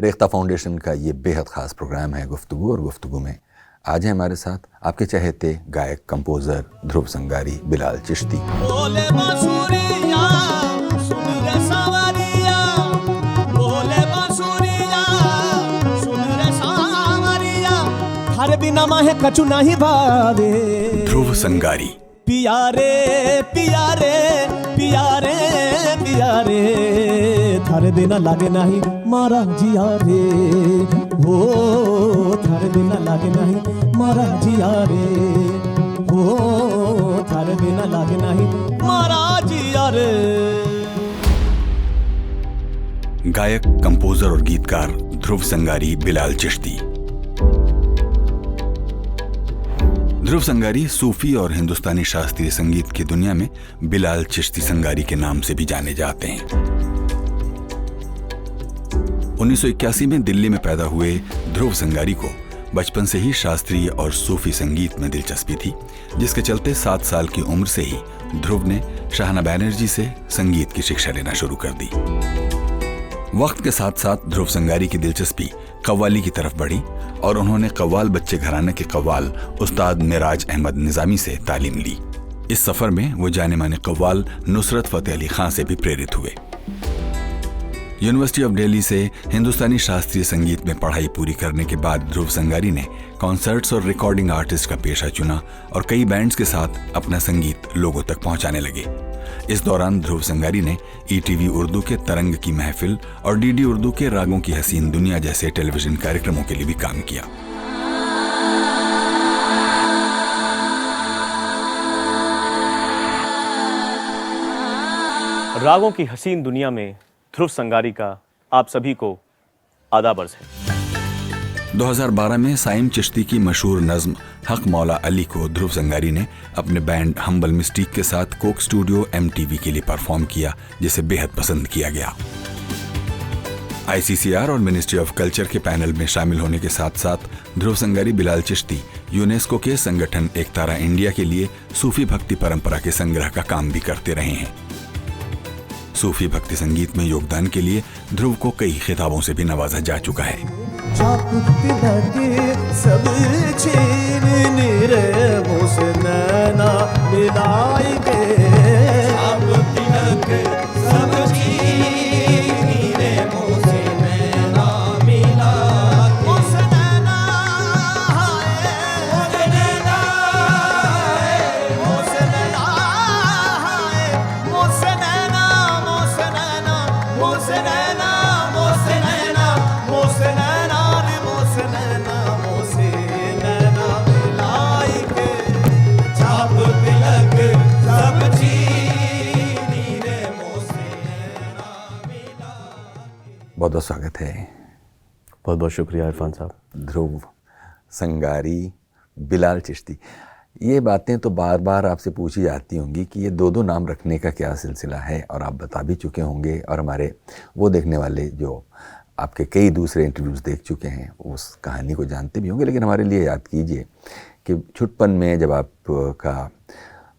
Rekhta foundation का ये बेहद ख़ास प्रोग्राम है गुफ्तगू, और गुफ्तगू में आज है हमारे साथ आपके चहेते गायक कंपोज़र ध्रुव संगारी बिलाल चिश्ती। बिना माहे कछु नहीं भावे ध्रुव संगारी। पियारे पियारे पियारे पियारे थारे बिना लागे नहीं मारा जिया रे, हो थारे बिना लागे नहीं मारा जिया रे, हो थारे बिना लागे नहीं मारा जिया रे। गायक, कंपोजर और गीतकार ध्रुव संगारी बिलाल चिश्ती। ध्रुव संगारी सूफी और हिंदुस्तानी शास्त्रीय संगीत की दुनिया में बिलाल चिश्ती संगारी के नाम से भी जाने जाते हैं। 1981 में दिल्ली में पैदा हुए ध्रुव संगारी को बचपन से ही शास्त्रीय और सूफी संगीत में दिलचस्पी थी, जिसके चलते 7 साल की उम्र से ही ध्रुव ने शाहना बैनर्जी से संगीत की शिक्षा लेना शुरू कर दी। वक्त के साथ साथ ध्रुव संगारी की दिलचस्पी कव्वाली की तरफ बढ़ी और उन्होंने कव्वाल बच्चे घराने के कव्वाल उस्ताद मिराज अहमद निजामी से तालीम ली। इस सफर में वो जाने माने कव्वाल नुसरत फतेह अली खां से भी प्रेरित हुए। यूनिवर्सिटी ऑफ दिल्ली से हिंदुस्तानी शास्त्रीय संगीत में पढ़ाई पूरी करने के बाद ध्रुव संगारी ने कॉन्सर्ट्स और रिकॉर्डिंग आर्टिस्ट का पेशा चुना और कई बैंड्स के साथ अपना संगीत लोगों तक पहुंचाने लगे। इस दौरान ध्रुव संगारी ने ईटीवी उर्दू के तरंग की महफिल और डीडी उर्दू के रागों की हसीन दुनिया जैसे टेलीविजन कार्यक्रमों के लिए भी काम किया। रागों की हसीन दुनिया में ध्रुव संगारी का आप सभी को आदाब अर्ज़ है। 2012 में साइम चिश्ती की मशहूर नज्म हक मौला अली को ध्रुव संगारी ने अपने बैंड हम्बल मिस्टीक के साथ कोक स्टूडियो MTV के लिए परफॉर्म किया, जिसे बेहद पसंद किया गया। ICCR और मिनिस्ट्री ऑफ कल्चर के पैनल में शामिल होने के साथ साथ ध्रुव संगारी बिलाल चिश्ती यूनेस्को के संगठन एकतारा इंडिया के लिए सूफी भक्ति परंपरा के संग्रह का काम भी करते रहे हैं। सूफी भक्ति संगीत में योगदान के लिए ध्रुव को कई खिताबों से भी नवाजा जा चुका है। सब छीन रे मुझसे नैना मिलाई के, सब छीन रे मुझसे नैना मिला के, मुझसे नैना मुझसे नैना मुझसे नैना मुझसे नैना मुझसे नैना मुझसे नैना मुझसे नैना मुझसे नैना मुझसे नैना मुझसे नैना मिलाई के, छाप तिलक सब छीनी रे मुझसे नैना मिला के। बहुत बहुत स्वागत है। बहुत बहुत शुक्रिया इरफान साहब। ध्रुव संगारी बिलाल चिश्ती, ये बातें तो बार बार आपसे पूछी जाती होंगी कि ये दो नाम रखने का क्या सिलसिला है, और आप बता भी चुके होंगे, और हमारे वो देखने वाले जो आपके कई दूसरे इंटरव्यूज़ देख चुके हैं उस कहानी को जानते भी होंगे। लेकिन हमारे लिए याद कीजिए कि छुटपन में जब आपका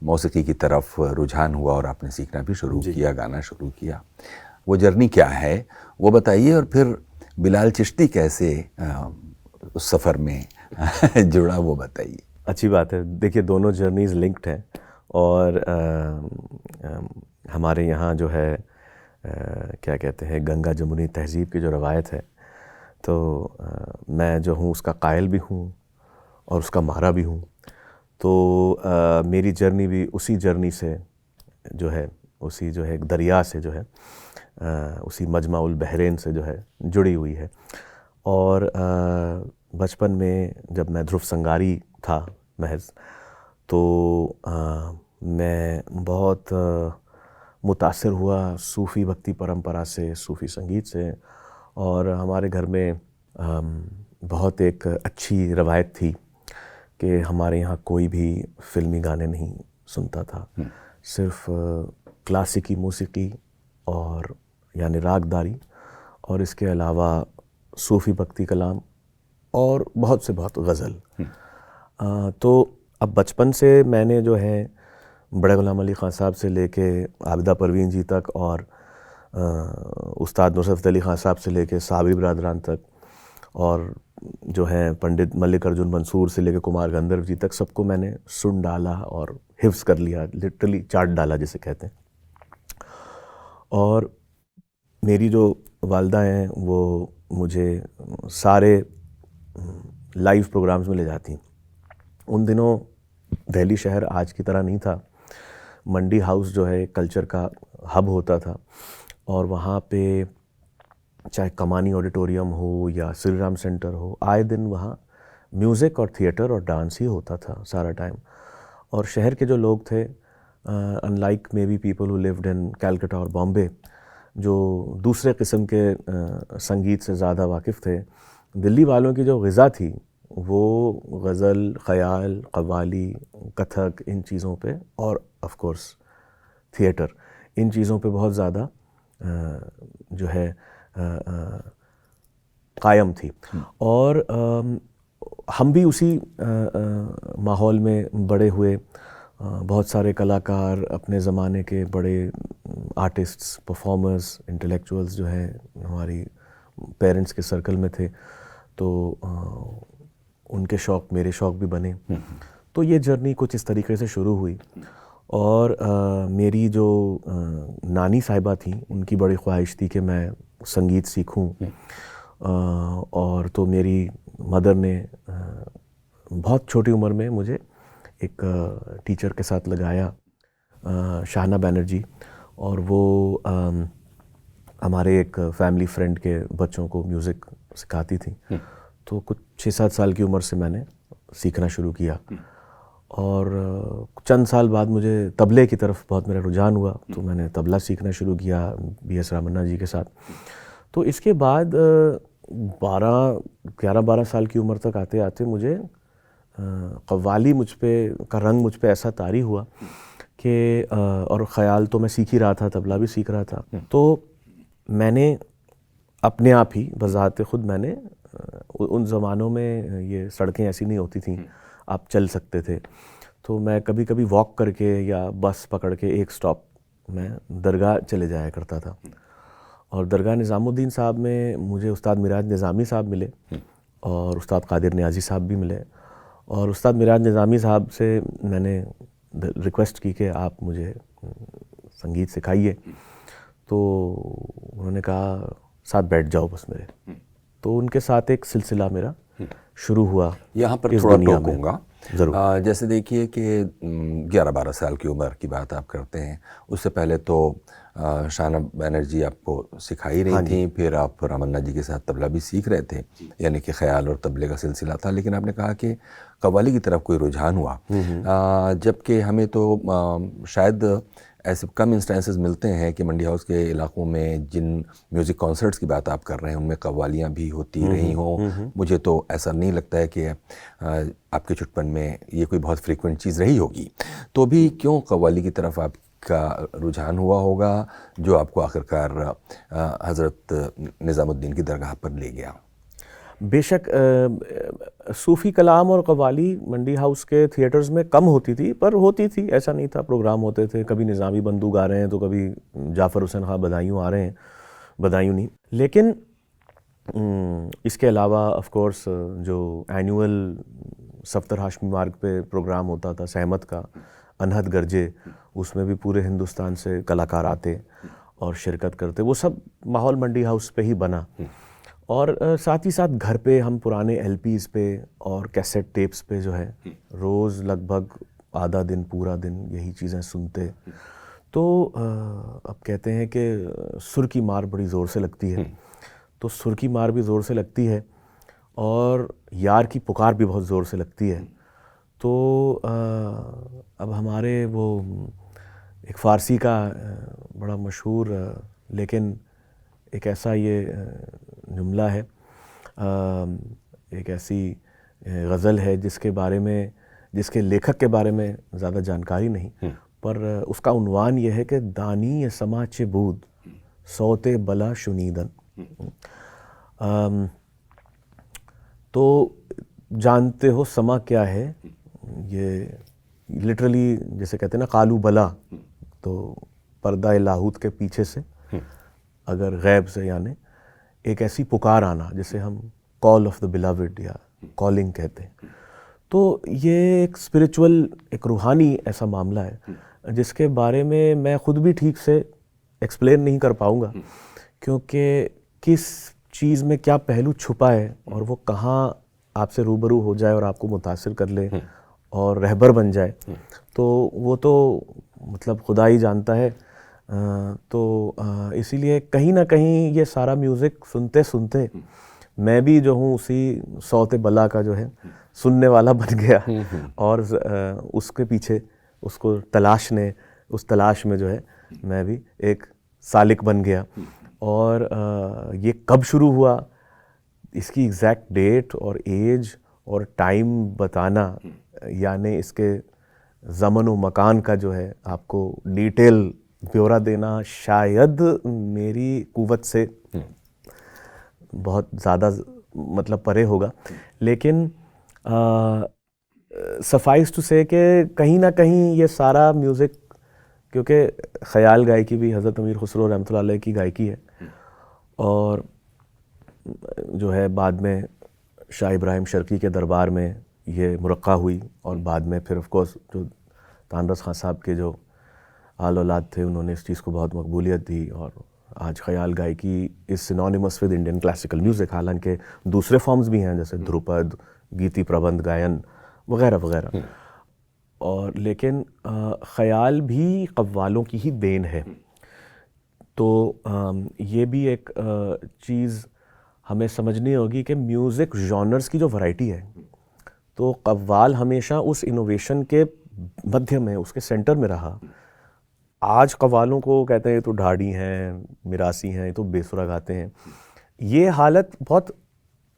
मौसीकी की तरफ रुझान हुआ और आपने सीखना भी शुरू किया, गाना शुरू किया, वो जर्नी क्या है वो बताइए, और फिर बिलाल चिश्ती कैसे उस सफ़र में जुड़ा वो बताइए। अच्छी बात है। देखिए, दोनों जर्नीज़ लिंक्ड हैं, और हमारे यहाँ जो है क्या कहते हैं, गंगा जमुनी तहज़ीब की जो रवायत है, तो मैं जो हूँ उसका कायल भी हूँ और उसका मारा भी हूँ। तो मेरी जर्नी भी उसी जर्नी से जो है, उसी जो है दरिया से जो है, उसी मजमाउल बहरैन से जो है जुड़ी हुई है। और बचपन में जब मैं ध्रुव संगारी था महज, तो मैं बहुत मुतासिर हुआ सूफ़ी भक्ति परंपरा से, सूफ़ी संगीत से। और हमारे घर में बहुत एक अच्छी रवायत थी कि हमारे यहाँ कोई भी फ़िल्मी गाने नहीं सुनता था, सिर्फ़ क्लासिकी मौसीकी और यानी रागदारी, और इसके अलावा सूफ़ी भक्ति कलाम और बहुत से बहुत गज़ल। तो अब बचपन से मैंने जो है बड़े गुलाम अली ख़ान साहब से लेके आबिदा परवीन जी तक और उस्ताद नुसरत अली खान साहब से लेके साबरी बरादरान तक, और जो हैं पंडित मल्लिकार्जुन मंसूर से लेके कुमार गंधर्व जी तक, सबको मैंने सुन डाला और हिफ्स कर लिया, लिटरली चाट डाला जिसे कहते हैं। और मेरी जो वालदा हैं वो मुझे सारे लाइव प्रोग्राम्स में ले जाती। उन दिनों दिल्ली शहर आज की तरह नहीं था। मंडी हाउस जो है कल्चर का हब होता था, और वहाँ पे चाहे कमानी ऑडिटोरियम हो या श्री राम सेंटर हो, आए दिन वहाँ म्यूज़िक और थिएटर और डांस ही होता था सारा टाइम। और शहर के जो लोग थे, unlike may be people who lived in Calcutta और बॉम्बे, जो दूसरे किस्म के संगीत से ज़्यादा वाकिफ़ थे, दिल्ली वालों की जो ग़िज़ा थी वो गज़ल, ख़याल, कव्वाली, कथक, इन चीज़ों पे, और ऑफ कोर्स थिएटर, इन चीज़ों पे बहुत ज़्यादा जो है कायम थी। और हम भी उसी माहौल में बड़े हुए। बहुत सारे कलाकार, अपने ज़माने के बड़े आर्टिस्ट्स, परफॉर्मर्स, इंटेलेक्चुअल्स जो हैं हमारी पेरेंट्स के सर्कल में थे, तो उनके शौक़ मेरे शौक़ भी बने। तो ये जर्नी कुछ इस तरीके से शुरू हुई। और मेरी जो नानी साहिबा थी, उनकी बड़ी ख्वाहिश थी कि मैं संगीत सीखूं। और तो मेरी मदर ने बहुत छोटी उम्र में मुझे एक टीचर के साथ लगाया, शाहना बैनर्जी, और वो हमारे एक फैमिली फ्रेंड के बच्चों को म्यूज़िक सिखाती थी। तो कुछ 6-7 साल की उम्र से मैंने सीखना शुरू किया, और चंद साल बाद मुझे तबले की तरफ बहुत मेरा रुझान हुआ, तो मैंने तबला सीखना शुरू किया BS रामन्ना जी के साथ। तो इसके बाद 11-12 साल की उम्र तक आते आते मुझे कव्वाली का रंग मुझ पे ऐसा तारी हुआ कि और ख़याल तो मैं सीख ही रहा था, तबला भी सीख रहा था। तो मैंने अपने आप ही बज़ाते ख़ुद मैंने उन ज़मानों में ये सड़कें ऐसी नहीं होती थीं, आप चल सकते थे। तो मैं कभी कभी वॉक करके या बस पकड़ के एक स्टॉप मैं दरगाह चले जाया करता था। और दरगाह निज़ामुद्दीन साहब में मुझे उस्ताद मिराज निज़ामी साहब मिले, और उस्ताद कादिर नियाज़ी साहब भी मिले। और उस्ताद मिराज निज़ामी साहब से मैंने रिक्वेस्ट की कि आप मुझे संगीत सिखाइए। तो उन्होंने कहा साथ बैठ जाओ बस मेरे। तो उनके साथ एक सिलसिला मेरा शुरू हुआ। यहाँ पर थोड़ा टोकूंगा ज़रूर। जैसे देखिए कि 11-12 साल की उम्र की बात आप करते हैं, उससे पहले तो शाहना बैनर्जी आपको सिखाई रही थी, फिर आप रामन्ना जी के साथ तबला भी सीख रहे थे, यानी कि ख़याल और तबले का सिलसिला था। लेकिन आपने कहा कि कव्वाली की तरफ कोई रुझान हुआ, जबकि हमें तो शायद ऐसे कम इंस्टेंसेस मिलते हैं कि मंडी हाउस के इलाक़ों में जिन म्यूज़िक कॉन्सर्ट्स की बात आप कर रहे हैं उनमें कव्वालियाँ भी होती रही हों। मुझे तो ऐसा नहीं लगता है कि आपके चुटपन में ये कोई बहुत फ्रीक्वेंट चीज़ रही होगी। तो भी क्यों कव्वाली की तरफ आपका रुझान हुआ होगा, जो आपको आखिरकार हज़रत निज़ामुद्दीन की दरगाह पर ले गया? बेशक सूफ़ी कलाम और कव्वाली मंडी हाउस के थिएटर्स में कम होती थी, पर होती थी, ऐसा नहीं था। प्रोग्राम होते थे, कभी निज़ामी बंदू गा रहे हैं तो कभी जाफ़र हुसैन खां बदायूं आ रहे हैं, बदायूं नहीं। लेकिन इसके अलावा ऑफ कोर्स जो एनुअल सफ्तर हाशमी मार्ग पे प्रोग्राम होता था सहमत का, अनहद गरजे, उसमें भी पूरे हिंदुस्तान से कलाकार आते और शिरकत करते। वो सब माहौल मंडी हाउस पे ही बना। और साथ ही साथ घर पे हम पुराने LPs पे और कैसेट टेप्स पे जो है रोज़ लगभग आधा दिन पूरा दिन यही चीज़ें सुनते। तो अब कहते हैं कि सुर की मार बड़ी ज़ोर से लगती है, तो सुर की मार भी ज़ोर से लगती है और यार की पुकार भी बहुत ज़ोर से लगती है। तो अब हमारे वो एक फ़ारसी का बड़ा मशहूर लेकिन एक ऐसा ये जुमला है, एक ऐसी गज़ल है जिसके बारे में, जिसके लेखक के बारे में ज़्यादा जानकारी नहीं, पर उसका उन्वान ये है कि दानी ये समाचे बूद सौते बला शुनीदन। तो जानते हो समा क्या है, ये लिटरली जैसे कहते हैं ना कालू बला, तो पर्दा लाहूत के पीछे से अगर गैब से, यानी एक ऐसी पुकार आना जिसे हम कॉल ऑफ द बिलवड या कॉलिंग कहते हैं। तो ये एक स्पिरिचुअल, एक रूहानी ऐसा मामला है जिसके बारे में मैं खुद भी ठीक से एक्सप्लेन नहीं कर पाऊँगा, क्योंकि किस चीज़ में क्या पहलू छुपा है और वो कहाँ आपसे रूबरू हो जाए और आपको मुतासिर कर ले और रहबर बन जाए, तो वो तो मतलब खुदा ही जानता है। तो इसीलिए कहीं ना कहीं ये सारा म्यूज़िक सुनते सुनते मैं भी जो हूँ उसी सौते बला का जो है सुनने वाला बन गया, और उसके पीछे उसको तलाशने, उस तलाश में जो है मैं भी एक सालिक बन गया। और ये कब शुरू हुआ, इसकी एग्जैक्ट डेट और एज और टाइम बताना, यानी इसके ज़मन व मकान का जो है आपको डिटेल ब्यौरा देना शायद मेरी कुव्वत से बहुत ज़्यादा मतलब परे होगा। लेकिन सफाइस टू से कि कहीं ना कहीं ये सारा म्यूज़िक, क्योंकि ख़याल गायकी भी हज़रत अमीर खुसरो रहमतुल्लाह अलैह की गायकी है, और जो है बाद में शाह इब्राहिम शर्की के दरबार में ये मुरक्का हुई, और बाद में फिर ऑफ कोर्स जो तानरस खान साहब के जो आल औलाद थे उन्होंने इस चीज़ को बहुत मकबूलियत दी, और आज ख़याल गायकी is synonymous with Indian classical music. हालांकि दूसरे फॉर्म्स भी हैं जैसे ध्रुपद, गीति प्रबंध गायन वगैरह वगैरह, और लेकिन ख़याल भी कव्वालों की ही देन है। तो ये भी एक चीज़ हमें समझनी होगी कि म्यूज़िक जॉनर्स की जो वैरायटी है, तो कव्वाल हमेशा उस इनोवेशन के मध्य में, उसके सेंटर में रहा। आज कव्वालों को कहते हैं ये तो ढाडी हैं, मिरासी हैं, ये तो बेसुरा गाते हैं। ये हालत बहुत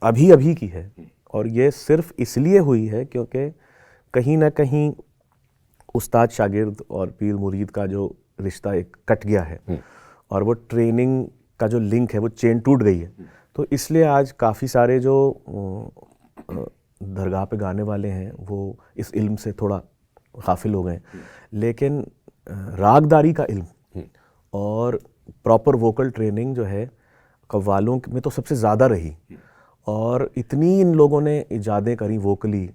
अभी अभी की है, और ये सिर्फ इसलिए हुई है क्योंकि कहीं ना कहीं उस्ताद शागिर्द और पीर मुरीद का जो रिश्ता एक कट गया है, और वो ट्रेनिंग का जो लिंक है वो चेन टूट गई है। तो इसलिए आज काफ़ी सारे जो दरगाह पे गाने वाले हैं वो इस इल्म से थोड़ा गाफिल हो गए। लेकिन रागदारी का इल्म और प्रॉपर वोकल ट्रेनिंग जो है कव्वालों में तो सबसे ज़्यादा रही, और इतनी इन लोगों ने इजादें करी वोकली,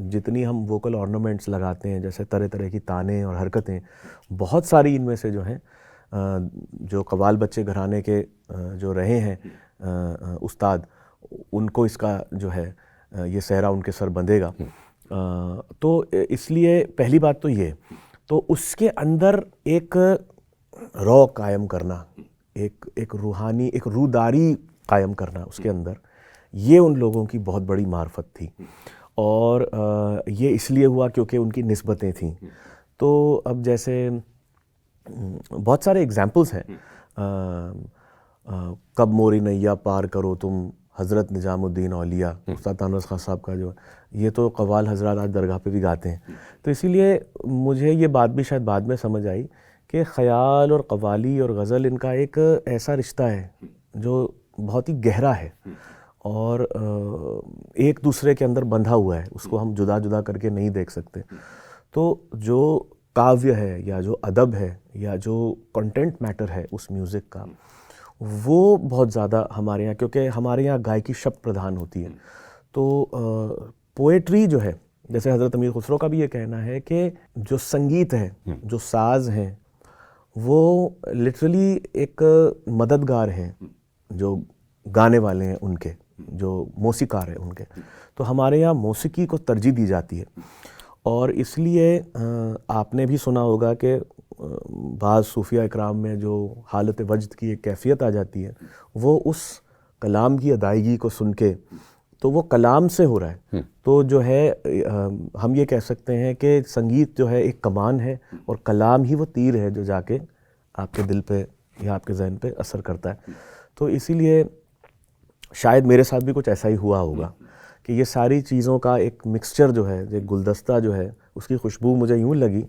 जितनी हम वोकल ऑर्नामेंट्स लगाते हैं जैसे तरह तरह की ताने और हरकतें, बहुत सारी इनमें से जो हैं जो कव्वाल बच्चे घराने के जो रहे हैं उस्ताद, उनको इसका जो है ये सहरा उनके सर बंधेगा। तो इसलिए पहली बात तो ये, तो उसके अंदर एक रौ कायम करना, एक रूहानी, एक रूदारी कायम करना उसके अंदर, ये उन लोगों की बहुत बड़ी मार्फत थी। और ये इसलिए हुआ क्योंकि उनकी निस्बतें थीं। तो अब जैसे बहुत सारे एग्जाम्पल्स हैं, कब मोरी नैया पार करो तुम, हज़रत निजामुद्दीन औलिया, उस्ताद तानरस खान साहब का जो, ये तो कव्वाल हजरात आज दरगाह पे भी गाते हैं। तो इसीलिए मुझे ये बात भी शायद बाद में समझ आई कि ख़याल और कव्वाली और गज़ल, इनका एक ऐसा रिश्ता है जो बहुत ही गहरा है और एक दूसरे के अंदर बंधा हुआ है, उसको हम जुदा जुदा करके नहीं देख सकते। तो जो काव्य है या जो अदब है या जो कंटेंट मैटर है उस म्यूज़िक का, वो बहुत ज़्यादा हमारे यहाँ, क्योंकि हमारे यहाँ गायकी शब्द प्रधान होती है, तो पोएट्री जो है, जैसे हज़रत अमीर खुसरो का भी ये कहना है कि जो संगीत है, जो साज हैं, वो लिटरली एक मददगार हैं जो गाने वाले हैं उनके, जो मौसीकार हैं उनके। तो हमारे यहाँ मौसीकी को तरजीह दी जाती है, और इसलिए आपने भी सुना होगा कि बाज़ सूफिया इकराम में जो हालत वजद की एक कैफियत आ जाती है, वो उस कलाम की अदायगी को सुन के, तो वो कलाम से हो रहा है। तो जो है हम ये कह सकते हैं कि संगीत जो है एक कमान है और कलाम ही वो तीर है जो जाके आपके दिल पे या आपके जहन पे असर करता है। तो इसीलिए शायद मेरे साथ भी कुछ ऐसा ही हुआ होगा कि ये सारी चीज़ों का एक मिक्सचर जो है, एक गुलदस्ता जो है, उसकी खुशबू मुझे यूँ लगी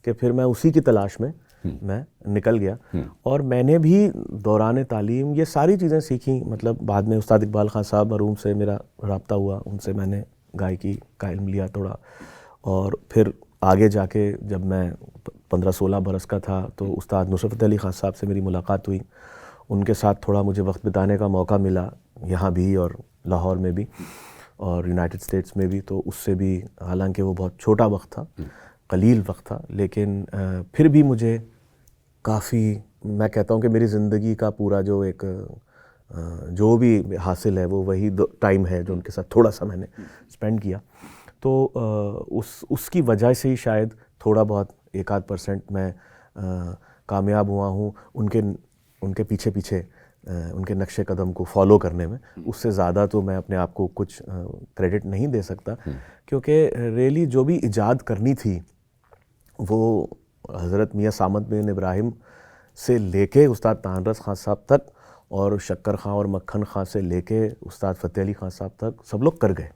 कि फिर मैं उसी की तलाश में मैं निकल गया। और मैंने भी दौरान तालीम ये सारी चीज़ें सीखी। मतलब बाद में उस्ताद इकबाल खान साहब मरहूम से मेरा रब्ता हुआ, उनसे मैंने गायकी का इल्म लिया थोड़ा, और फिर आगे जाके जब मैं 15-16 बरस का था तो उस्ताद नुसरत अली खान साहब से मेरी मुलाकात हुई, उनके साथ थोड़ा मुझे वक्त बिताने का मौका मिला, यहाँ भी और लाहौर में भी और यूनाइटेड स्टेट्स में भी। तो उससे भी, हालांकि वो बहुत छोटा वक्त था, कलील वक्त था, लेकिन फिर भी मुझे काफ़ी, मैं कहता हूँ कि मेरी ज़िंदगी का पूरा जो एक जो भी हासिल है वो वही टाइम है जो उनके साथ थोड़ा सा मैंने स्पेंड किया। तो उसकी वजह से ही शायद थोड़ा बहुत 1-8% मैं कामयाब हुआ हूँ उनके पीछे पीछे उनके नक्शे कदम को फॉलो करने में। उससे ज़्यादा तो मैं अपने आप को कुछ क्रेडिट नहीं दे सकता, क्योंकि रियली जो भी इजाद करनी थी वो हज़रत मियाँ सामत बिन इब्राहिम से लेके उस्ताद तानरस खां साहब तक और शक्कर खां और मक्खन खां से लेके उस्ताद फ़तेह अली खां साहब तक सब लोग कर गए।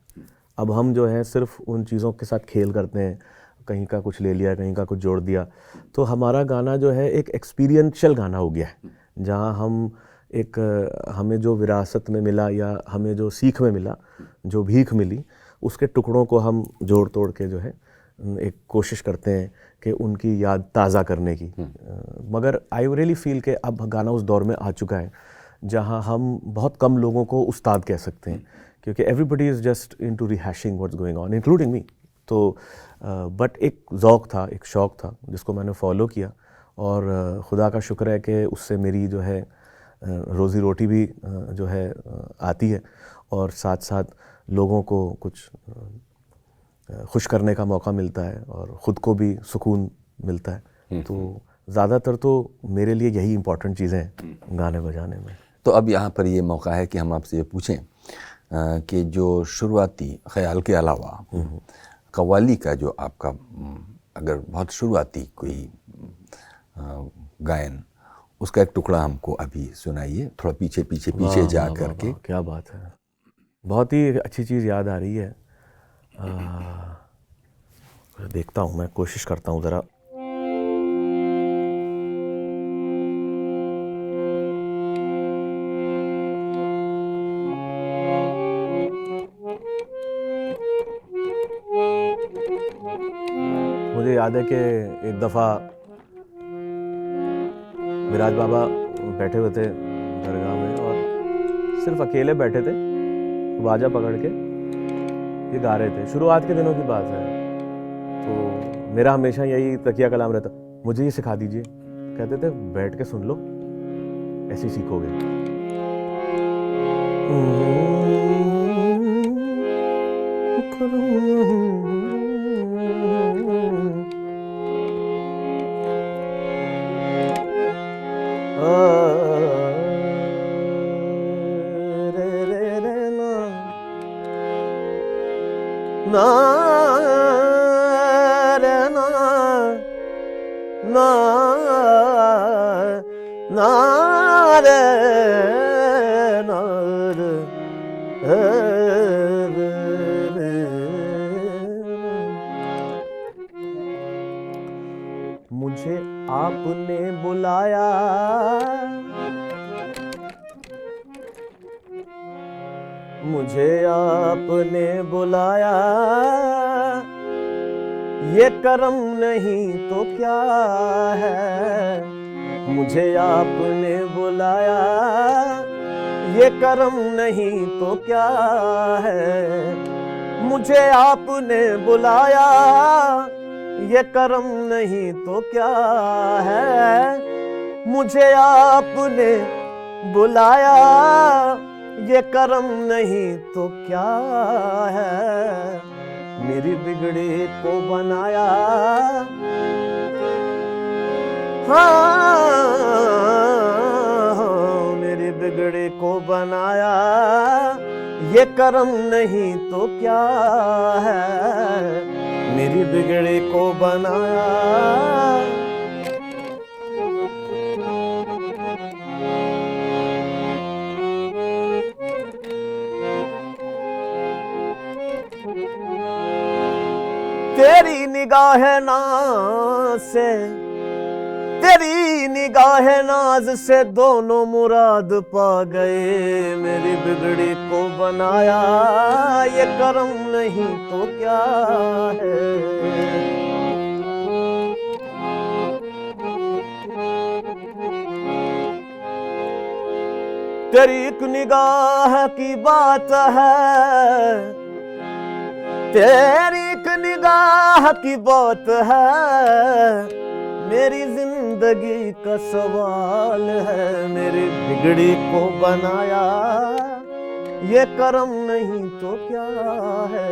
अब हम जो है सिर्फ उन चीज़ों के साथ खेल करते हैं, कहीं का कुछ ले लिया, कहीं का कुछ जोड़ दिया। तो हमारा गाना जो है एक एक्सपीरियंशियल गाना हो गया है, जहाँ हम हमें जो विरासत में मिला या हमें जो सीख में मिला, जो भीख मिली, उसके टुकड़ों को हम जोड़ तोड़ के जो है एक कोशिश करते हैं कि उनकी याद ताज़ा करने की। मगर आई रियली फील कि अब गाना उस दौर में आ चुका है जहाँ हम बहुत कम लोगों को उस्ताद कह सकते हैं, क्योंकि everybody is just into rehashing what's going on including me. तो बट एक ज़ौक़ था, एक शौक़ था जिसको मैंने फॉलो किया, और ख़ुदा का शुक्र है कि उससे मेरी जो है रोज़ी रोटी भी जो है आती है, और साथ साथ लोगों को कुछ खुश करने का मौका मिलता है और ख़ुद को भी सुकून मिलता है। तो ज़्यादातर तो मेरे लिए यही इम्पोर्टेंट चीज़ें हैं गाने बजाने में। तो अब यहाँ पर ये मौका है कि हम आपसे ये पूछें कि जो शुरुआती ख़याल के अलावा कव्वाली का जो आपका अगर बहुत शुरुआती कोई गायन, उसका एक टुकड़ा हमको अभी सुनाइए, थोड़ा पीछे जा कर के। क्या बात है, बहुत ही अच्छी चीज़ याद आ रही है। देखता हूँ, मैं कोशिश करता हूँ ज़रा। मुझे याद है कि एक दफ़ा विराज बाबा बैठे हुए थे दरगाह में और सिर्फ अकेले बैठे थे, बाजा पकड़ के ये गा रहे थे। शुरुआत के दिनों की बात है। तो मेरा हमेशा यही तकिया कलाम रहता, मुझे ये सिखा दीजिए। कहते थे बैठ के सुन लो, ऐसे ही सीखोगे। ना रे ना ना ना रे ना रे। मुझे आपने बुलाया, मुझे आपने बुलाया, ये करम नहीं तो क्या है। मुझे आपने बुलाया, ये करम नहीं तो क्या है। मुझे आपने बुलाया, ये करम नहीं तो क्या है। मुझे आपने बुलाया, ये करम नहीं तो क्या है। मेरी बिगड़ी को बनाया, हाँ मेरी बिगड़ी को बनाया, ये करम नहीं तो क्या है। मेरी बिगड़ी को बनाया। तेरी निगाह नाज से, तेरी निगाह नाज से दोनों मुराद पा गए। मेरी बिगड़ी को बनाया, ये करम नहीं तो क्या है। तेरी एक निगाह की बात है, तेरी एक निगाह की बात है, मेरी जिंदगी का सवाल है। मेरी बिगड़ी को बनाया ये करम नहीं तो क्या है।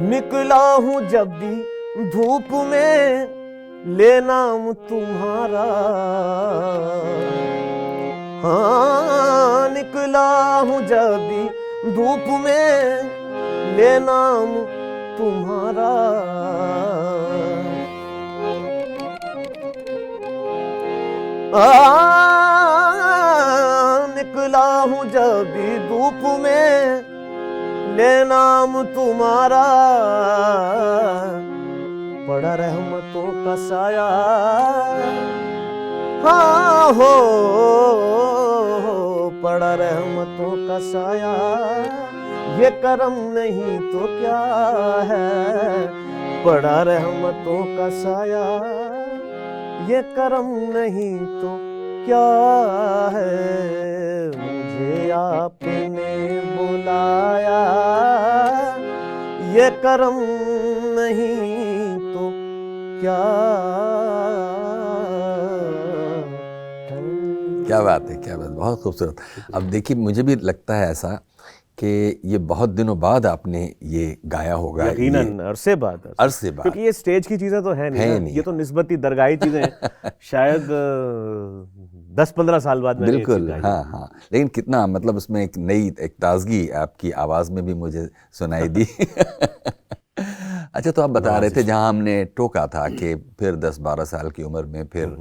निकला हूं जब भी धूप में ले नाम तुम्हारा, हाँ निकला हूं जब भी धूप में ले नाम तुम्हारा। निकला हूं जब भी धूप में ले नाम तुम्हारा, बड़ा रहमतों का साया, हाँ हो बड़ा रहमतों का साया, ये करम नहीं तो क्या है। बड़ा रहमतों का साया, ये करम नहीं तो क्या है। मुझे आपने बुलाया, ये करम नहीं तो क्या है। क्या बात है, क्या बात, बहुत खूबसूरत। अब देखिए मुझे भी लगता है ऐसा कि ये बहुत दिनों बाद आपने ये गाया होगा। यकीनन अरसे बाद, क्योंकि ये स्टेज की चीज़ें तो है नहीं, ये तो निस्बती दरगाही चीज़ें हैं। शायद 10-15 साल बाद मैंने बिल्कुल, हाँ हाँ, लेकिन कितना मतलब उसमें एक नई एक ताजगी आपकी आवाज़ में भी मुझे सुनाई दी। अच्छा, तो आप बता रहे थे जहाँ हमने टोका था कि फिर 10-12 साल की उम्र में फिर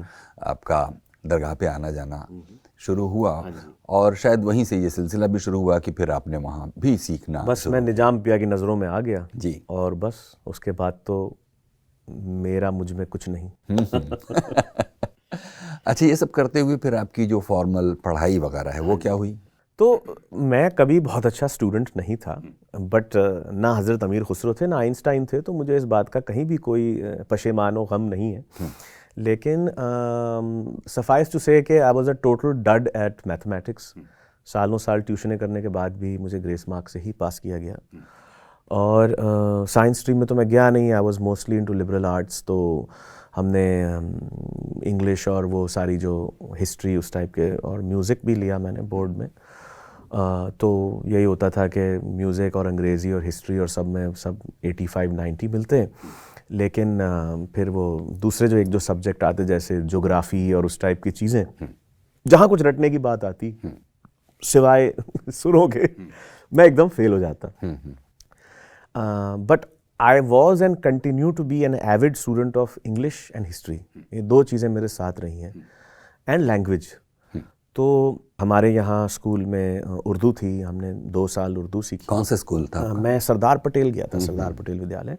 आपका दरगाह पे आना जाना शुरू हुआ, और शायद वहीं से ये सिलसिला भी शुरू हुआ कि फिर आपने वहाँ भी सीखना। बस मैं निजाम पिया की नज़रों में आ गया जी, और बस उसके बाद तो मेरा मुझ में कुछ नहीं। अच्छा, ये सब करते हुए फिर आपकी जो फॉर्मल पढ़ाई वगैरह है वो क्या हुई? तो मैं कभी बहुत अच्छा स्टूडेंट नहीं था, बट ना हज़रत अमीर खुसरो थे ना आइंस्टाइन थे, तो मुझे इस बात का कहीं भी कोई पशेमानो गम नहीं है। लेकिन सफाइस टू से कि I was a total dud at mathematics. सालों साल ट्यूशनें करने के बाद भी मुझे ग्रेस मार्क से ही पास किया गया, और साइंस स्ट्रीम में तो मैं गया नहीं। I was mostly into liberal arts, तो हमने इंग्लिश और वो सारी जो हिस्ट्री उस टाइप के, और म्यूज़िक भी लिया मैंने बोर्ड में। तो यही होता था कि म्यूज़िक और अंग्रेज़ी और हिस्ट्री और सब में सब 85-90 मिलते हैं। लेकिन फिर वो दूसरे जो एक जो सब्जेक्ट आते जैसे ज्योग्राफी और उस टाइप की चीज़ें, जहाँ कुछ रटने की बात आती सिवाय सुरों के, मैं एकदम फेल हो जाता। But I was and continue to be an avid student of English and history. ये दो चीज़ें मेरे साथ रही हैं, एंड लैंग्वेज। तो हमारे यहाँ स्कूल में उर्दू थी, हमने 2 साल उर्दू सीखी। कौन सा स्कूल था? मैं सरदार पटेल गया था, सरदार पटेल विद्यालय।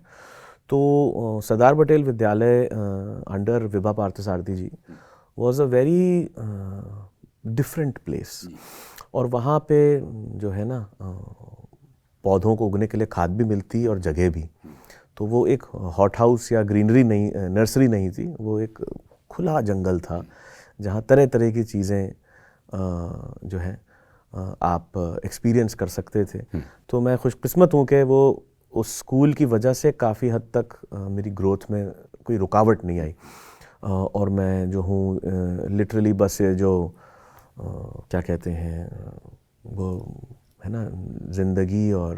तो Sardar Patel Vidyalaya under Vibha Parthasarathy ji was a very different place. और वहाँ पे जो है ना पौधों को उगने के लिए खाद भी मिलती और जगह भी। तो वो एक हॉट हाउस या ग्रीनरी नहीं, नर्सरी नहीं थी, वो एक खुला जंगल था जहाँ तरह तरह की चीज़ें जो है आप एक्सपीरियंस कर सकते थे। तो मैं खुशकिस्मत हूँ कि वो उस स्कूल की वजह से काफ़ी हद तक मेरी ग्रोथ में कोई रुकावट नहीं आई। और मैं जो हूँ लिटरली बस ये जो क्या कहते हैं वो है ना, ज़िंदगी और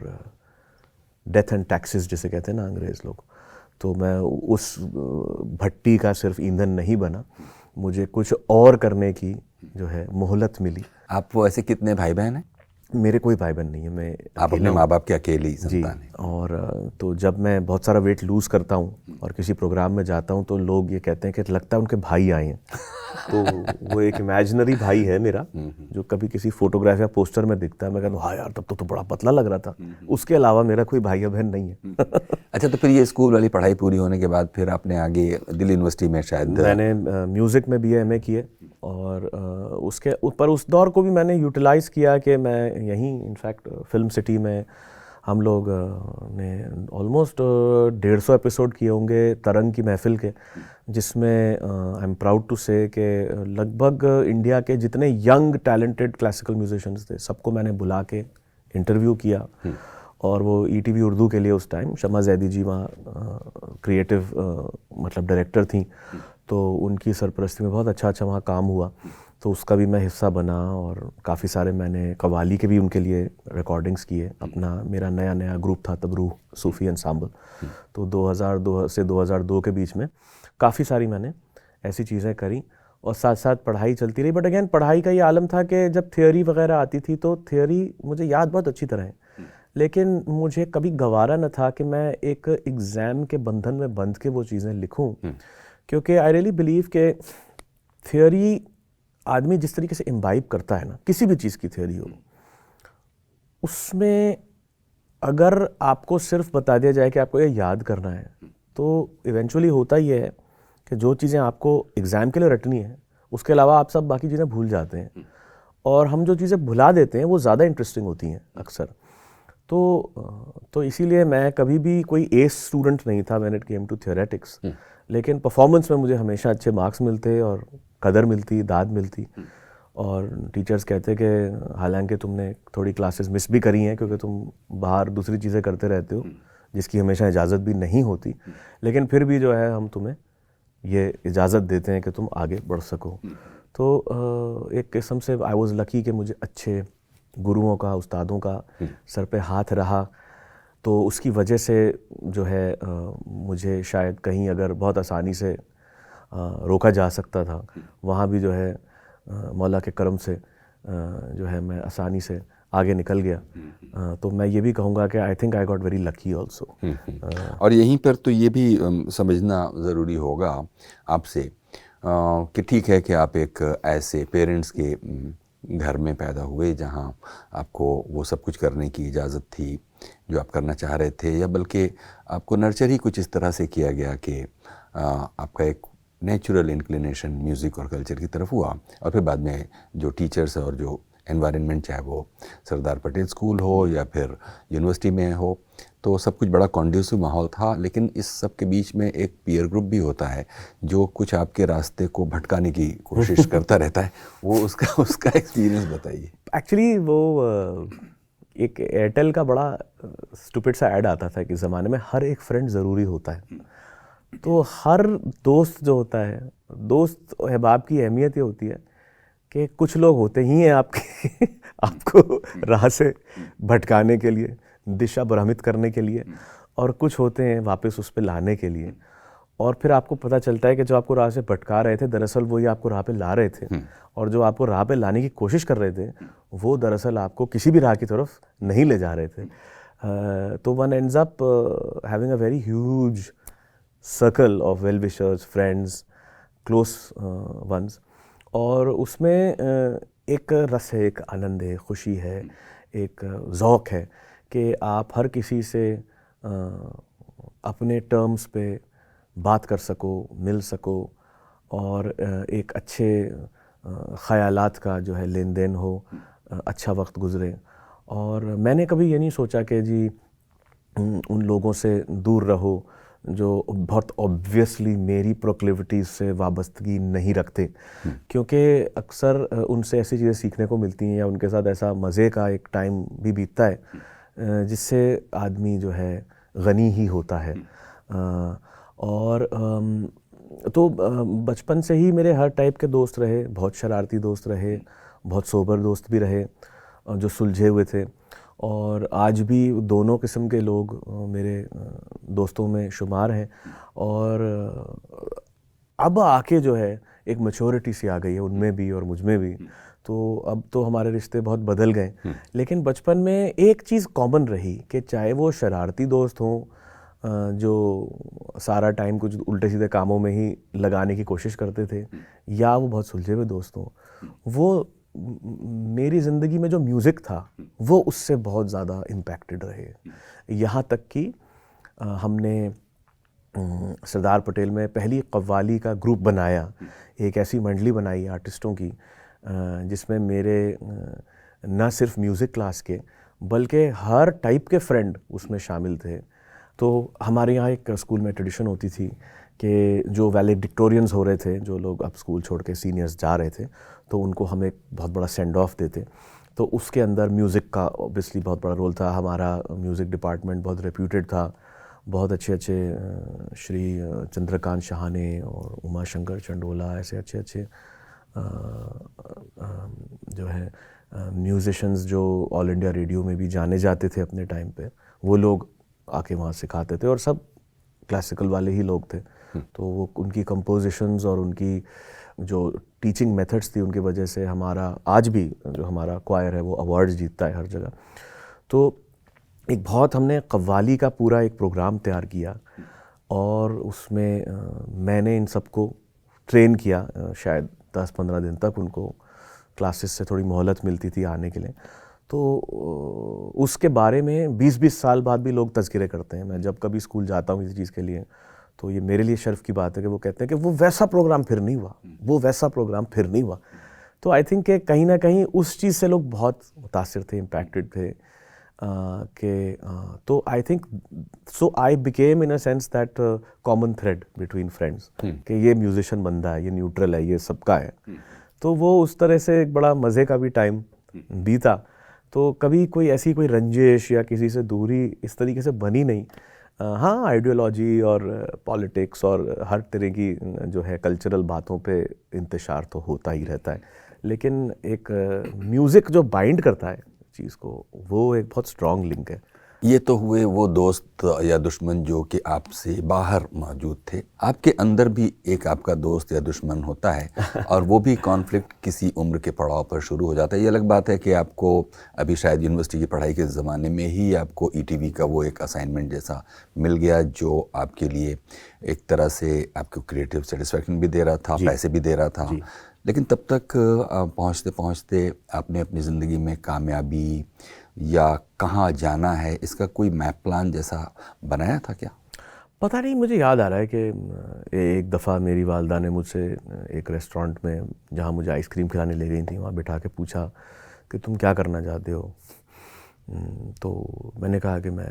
डेथ एंड टैक्सेस जिसे कहते हैं ना अंग्रेज़ लोग, तो मैं उस भट्टी का सिर्फ ईंधन नहीं बना, मुझे कुछ और करने की जो है मोहलत मिली। आप वो ऐसे कितने भाई बहन हैं? मेरे कोई भाई बहन नहीं है, मैं आप अपने माँ बाप के अकेले ही जी। संतान हैं? और तो जब मैं बहुत सारा वेट लूज़ करता हूँ और किसी प्रोग्राम में जाता हूँ तो लोग ये कहते हैं कि लगता है उनके भाई आए हैं। तो वो एक इमेजिनरी भाई है मेरा, जो कभी किसी फोटोग्राफ या पोस्टर में दिखता है, मैं कहता हूँ हाँ यार तब तो बड़ा पतला लग रहा था। उसके अलावा मेरा कोई भाई या बहन नहीं है। अच्छा, तो फिर ये स्कूल वाली पढ़ाई पूरी होने के बाद फिर आपने आगे दिल्ली यूनिवर्सिटी में शायद? मैंने म्यूज़िक में BA MA किए, और उसके ऊपर उस दौर को भी मैंने यूटिलाइज़ किया कि मैं यहीं इनफैक्ट फिल्म सिटी में हम लोग ने ऑलमोस्ट 150 एपिसोड किए होंगे तरंग की महफिल के, जिसमें I am proud to say कि लगभग इंडिया के जितने यंग टैलेंटेड क्लासिकल म्यूजिशियंस थे सबको मैंने बुला के इंटरव्यू किया। और वो ETV उर्दू के लिए उस टाइम शमा जैदी जी वहाँ क्रिएटिव मतलब डायरेक्टर थी, तो उनकी सरपरस्ती में बहुत अच्छा वहाँ काम हुआ, तो उसका भी मैं हिस्सा बना। और काफ़ी सारे मैंने कव्वाली के भी उनके लिए रिकॉर्डिंग्स किए। अपना मेरा नया ग्रुप था तब रूह सूफ़ी एंसेम्बल, तो 2002 से 2002 के बीच में काफ़ी सारी मैंने ऐसी चीज़ें करी और साथ साथ पढ़ाई चलती रही। बट अगेन पढ़ाई का ये आलम था कि जब थियोरी वगैरह आती थी तो थियोरी मुझे याद बहुत अच्छी तरह है, लेकिन मुझे कभी गवारा न था कि मैं एक एग्ज़ाम के बंधन में बंध के वो चीज़ें लिखूं, क्योंकि आई रियली बिलीव कि थियोरी आदमी जिस तरीके से इम्बाइब करता है ना, किसी भी चीज़ की थियोरी हो, उसमें अगर आपको सिर्फ बता दिया जाए कि आपको ये याद करना है, तो इवेंचुअली होता ही है कि जो चीज़ें आपको एग्ज़ाम के लिए रटनी है उसके अलावा आप सब बाकी चीज़ें भूल जाते हैं, और हम जो चीज़ें भुला देते हैं वो ज़्यादा इंटरेस्टिंग होती हैं अक्सर। तो इसीलिए मैं कभी भी कोई एस स्टूडेंट नहीं था व्हेन इट केम टू थियोरेटिक्स, लेकिन परफॉर्मेंस में मुझे हमेशा अच्छे मार्क्स मिलते और कदर मिलती, दाद मिलती। और टीचर्स कहते कि हालांकि तुमने थोड़ी क्लासेस मिस भी करी हैं क्योंकि तुम बाहर दूसरी चीज़ें करते रहते हो जिसकी हमेशा इजाज़त भी नहीं होती, लेकिन फिर भी जो है हम तुम्हें ये इजाज़त देते हैं कि तुम आगे बढ़ सको। तो एक किस्म से आई वॉज़ लकी कि मुझे अच्छे गुरुओं का, उस्तादों का सर पे हाथ रहा, तो उसकी वजह से जो है मुझे शायद कहीं अगर बहुत आसानी से रोका जा सकता था, वहाँ भी जो है मौला के करम से जो है मैं आसानी से आगे निकल गया। तो मैं ये भी कहूँगा कि I think I got very lucky also. और यहीं पर तो ये भी समझना ज़रूरी होगा आपसे कि ठीक है कि आप एक ऐसे पेरेंट्स के घर में पैदा हुए जहाँ आपको वो सब कुछ करने की इजाज़त थी जो आप करना चाह रहे थे, या बल्कि आपको नर्चर ही कुछ इस तरह से किया गया कि आपका एक नेचुरल इंक्लिनेशन म्यूज़िक और कल्चर की तरफ हुआ, और फिर बाद में जो टीचर्स और जो एनवायरनमेंट, चाहे वो सरदार पटेल स्कूल हो या फिर यूनिवर्सिटी में हो, तो सब कुछ बड़ा कॉन्ड्यूसिव माहौल था। लेकिन इस सब के बीच में एक पीयर ग्रुप भी होता है जो कुछ आपके रास्ते को भटकाने की कोशिश करता रहता है, वो उसका एक्सपीरियंस बताइए। एक्चुअली वो एक एयरटेल का बड़ा स्टूपिड सा ऐड आता था कि ज़माने में हर एक फ्रेंड ज़रूरी होता है। तो हर दोस्त जो होता है, दोस्त अहबाब की अहमियत ये होती है कि कुछ लोग होते ही हैं आपके आपको राह से भटकाने के लिए, दिशा भ्रमित करने के लिए, और कुछ होते हैं वापस उस पे लाने के लिए। और फिर आपको पता चलता है कि जो आपको राह से भटका रहे थे दरअसल वो ही आपको राह पे ला रहे थे, और जो आपको राह पे लाने की कोशिश कर रहे थे वो दरअसल आपको किसी भी राह की तरफ नहीं ले जा रहे थे। तो one ends up having a very huge circle of well wishers, friends, close ones, और उसमें एक रस है, एक आनंद है, खुशी है, एक ज़ौक़ है कि आप हर किसी से अपने टर्म्स पे बात कर सको, मिल सको, और एक अच्छे ख़यालात का जो है लेन देन हो, अच्छा वक्त गुज़रे। और मैंने कभी ये नहीं सोचा कि जी उन लोगों से दूर रहो जो बहुत ऑब्वियसली मेरी प्रोक्लिविटीज़ से वाबस्तगी नहीं रखते, क्योंकि अक्सर उनसे ऐसी चीज़ें सीखने को मिलती हैं या उनके साथ ऐसा मज़े का एक टाइम भी बीतता है जिससे आदमी जो है गनी ही होता है। और तो बचपन से ही मेरे हर टाइप के दोस्त रहे, बहुत शरारती दोस्त रहे, बहुत सोबर दोस्त भी रहे जो सुलझे हुए थे, और आज भी दोनों किस्म के लोग मेरे दोस्तों में शुमार हैं। और अब आके जो है एक मैच्योरिटी सी आ गई है उनमें भी और मुझ में भी, तो अब तो हमारे रिश्ते बहुत बदल गए। लेकिन बचपन में एक चीज़ कॉमन रही कि चाहे वो शरारती दोस्त हों जो सारा टाइम कुछ उल्टे सीधे कामों में ही लगाने की कोशिश करते थे, या वो बहुत सुलझे हुए दोस्त हों, वो मेरी ज़िंदगी में जो म्यूज़िक था वो उससे बहुत ज़्यादा इम्पैक्टेड रहे। यहाँ तक कि हमने सरदार पटेल में पहली कव्वाली का ग्रुप बनाया, एक ऐसी मंडली बनाई आर्टिस्टों की जिसमें मेरे न सिर्फ म्यूज़िक क्लास के बल्कि हर टाइप के फ्रेंड उसमें शामिल थे। तो हमारे यहाँ एक स्कूल में ट्रेडिशन होती थी कि जो वैलेडिक्टोरियंस हो रहे थे, जो लोग अब स्कूल छोड़ के सीनियर्स जा रहे थे, तो उनको हम एक बहुत बड़ा सेंड ऑफ देते। तो उसके अंदर म्यूज़िक का ऑब्वियसली बहुत बड़ा रोल था। हमारा म्यूज़िक डिपार्टमेंट बहुत रेप्यूटेड था, बहुत अच्छे अच्छे श्री चंद्रकांत शहाने और उमा शंकर चंडोला ऐसे अच्छे अच्छे जो है म्यूज़िशंस जो ऑल इंडिया रेडियो में भी जाने जाते थे अपने टाइम पे, वो लोग आके वहाँ सिखाते थे और सब क्लासिकल वाले ही लोग थे। तो वो उनकी कंपोजिशंस और उनकी जो टीचिंग मेथड्स थी, उनकी वजह से हमारा आज भी जो हमारा क्वायर है वो अवार्ड्स जीतता है हर जगह। तो एक बहुत हमने कव्वाली का पूरा एक प्रोग्राम तैयार किया और उसमें मैंने इन सबको ट्रेन किया। शायद 10-15 दिन तक उनको क्लासेस से थोड़ी मोहलत मिलती थी आने के लिए। तो उसके बारे में 20-20 साल बाद भी लोग तज़किरे करते हैं। मैं जब कभी स्कूल जाता हूँ किसी चीज़ के लिए, तो ये मेरे लिए शर्फ की बात है कि वो कहते हैं कि वो वैसा प्रोग्राम फिर नहीं हुआ, वो वैसा प्रोग्राम फिर नहीं हुआ। तो आई थिंक कि कहीं ना कहीं उस चीज़ से लोग बहुत मुतासिर थे, इम्पैक्टेड थे तो I think so I became in a sense that common thread between friends कि ये म्यूजिशियन बंदा है, ये न्यूट्रल है, ये सबका है। तो वो उस तरह से एक बड़ा मज़े का भी टाइम बीता। तो कभी कोई ऐसी कोई रंजिश या किसी से दूरी इस तरीके से बनी नहीं। हाँ, आइडियोलॉजी और पॉलिटिक्स और हर तरह की जो है कल्चरल बातों पे इंतशार तो होता ही रहता है, लेकिन एक म्यूज़िक जो बाइंड करता है चीज़ को, वो एक बहुत स्ट्रॉन्ग लिंक है। ये तो हुए वो दोस्त या दुश्मन जो कि आपसे बाहर मौजूद थे। आपके अंदर भी एक आपका दोस्त या दुश्मन होता है और वो भी कॉन्फ्लिक्ट किसी उम्र के पड़ाव पर शुरू हो जाता है। ये अलग बात है कि आपको अभी शायद यूनिवर्सिटी की पढ़ाई के ज़माने में ही आपको ईटीवी का वो एक असाइनमेंट जैसा मिल गया जो आपके लिए एक तरह से आपको क्रिएटिव सेटिस्फैक्शन भी दे रहा था, पैसे भी दे रहा था। लेकिन तब तक पहुँचते पहुँचते आपने अपनी ज़िंदगी में कामयाबी या कहाँ जाना है इसका कोई मैप प्लान जैसा बनाया था क्या? पता नहीं, मुझे याद आ रहा है कि एक दफ़ा मेरी वालदा ने मुझसे एक रेस्टोरेंट में जहाँ मुझे आइसक्रीम खिलाने ले गई थी, वहाँ बिठा के पूछा कि तुम क्या करना चाहते हो। तो मैंने कहा कि मैं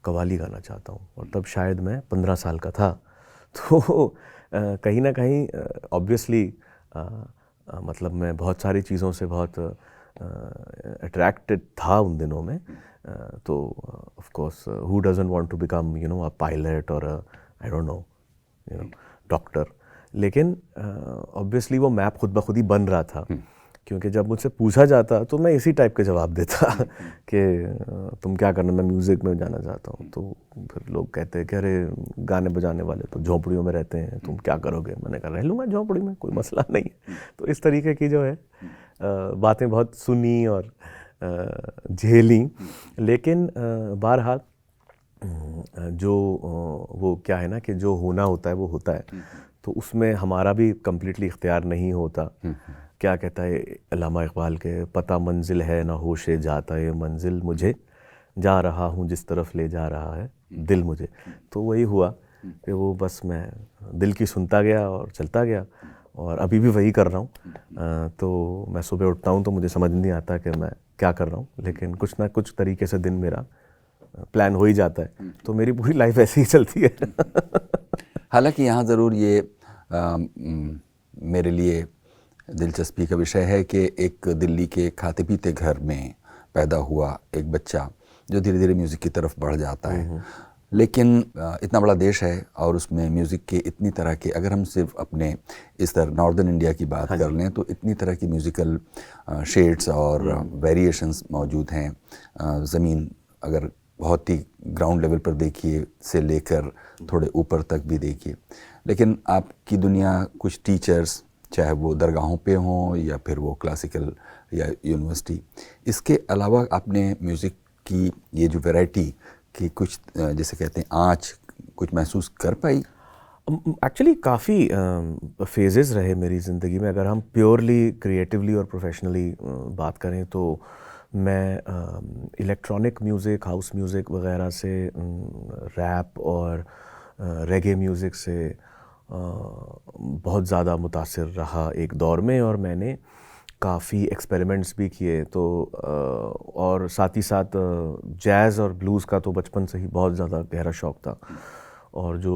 कव्वाली गाना चाहता हूँ, और तब शायद मैं 15 साल का था। तो कहीं ना कहीं ऑब्वियसली मतलब मैं बहुत सारी चीज़ों से बहुत अट्रैक्टेड था उन दिनों में। तो of course who doesn't want to become a pilot और आई डोंट नो डॉक्टर। लेकिन ऑब्वियसली वो मैप खुद ब खुद ही बन रहा था, क्योंकि जब मुझसे पूछा जाता तो मैं इसी टाइप के जवाब देता कि तुम क्या करना, मैं म्यूज़िक में जाना चाहता हूँ। तो फिर लोग कहते हैं कि अरे गाने बजाने वाले तो झोंपड़ियों में रहते हैं, तुम क्या करोगे। मैंने कहा रह लूँगा झोंपड़ी में, कोई मसला नहीं है। तो इस तरीके की जो है बातें बहुत सुनी और झेली। लेकिन बहरहाल जो वो क्या है ना कि जो होना होता है वो होता है, तो उसमें हमारा भी कम्प्लीटली इख्तियार नहीं होता। क्या कहता है अल्लामा इकबाल के, पता मंजिल है ना होशे जाता है मंजिल मुझे, जा रहा हूँ जिस तरफ ले जा रहा है दिल मुझे। तो वही हुआ कि वो बस मैं दिल की सुनता गया और चलता गया, और अभी भी वही कर रहा हूँ। तो मैं सुबह उठता हूँ तो मुझे समझ नहीं आता कि मैं क्या कर रहा हूँ, लेकिन कुछ ना कुछ तरीके से दिन मेरा प्लान हो ही जाता है। तो मेरी पूरी लाइफ ऐसे ही चलती है। हालांकि यहाँ ज़रूर ये मेरे लिए दिलचस्पी का विषय है कि एक दिल्ली के खाते पीते घर में पैदा हुआ एक बच्चा जो धीरे धीरे म्यूज़िक की तरफ बढ़ जाता है। लेकिन इतना बड़ा देश है और उसमें म्यूज़िक के इतनी तरह के, अगर हम सिर्फ अपने इस तरह नॉर्दर्न इंडिया की बात कर लें तो इतनी तरह की म्यूज़िकल शेड्स और वेरिएशंस मौजूद हैं। ज़मीन अगर बहुत ही ग्राउंड लेवल पर देखिए से लेकर थोड़े ऊपर तक भी देखिए, लेकिन आपकी दुनिया कुछ टीचर्स, चाहे वो दरगाहों पे हों या फिर वो क्लासिकल या यूनिवर्सिटी, इसके अलावा आपने म्यूज़िक की ये जो वैरायटी की कुछ जैसे कहते हैं आँच कुछ महसूस कर पाई? एक्चुअली काफ़ी फेजेस रहे मेरी ज़िंदगी में। अगर हम प्योरली क्रिएटिवली और प्रोफेशनली बात करें तो मैं इलेक्ट्रॉनिक म्यूज़िक, हाउस म्यूज़िक वगैरह से, रैप और रेगे म्यूज़िक से बहुत ज़्यादा मुतासिर रहा एक दौर में। और मैंने काफ़ी एक्सपेरिमेंट्स भी किए। तो और साथ ही साथ जैज़ और ब्लूज़ का तो बचपन से ही बहुत ज़्यादा गहरा शौक़ था, और जो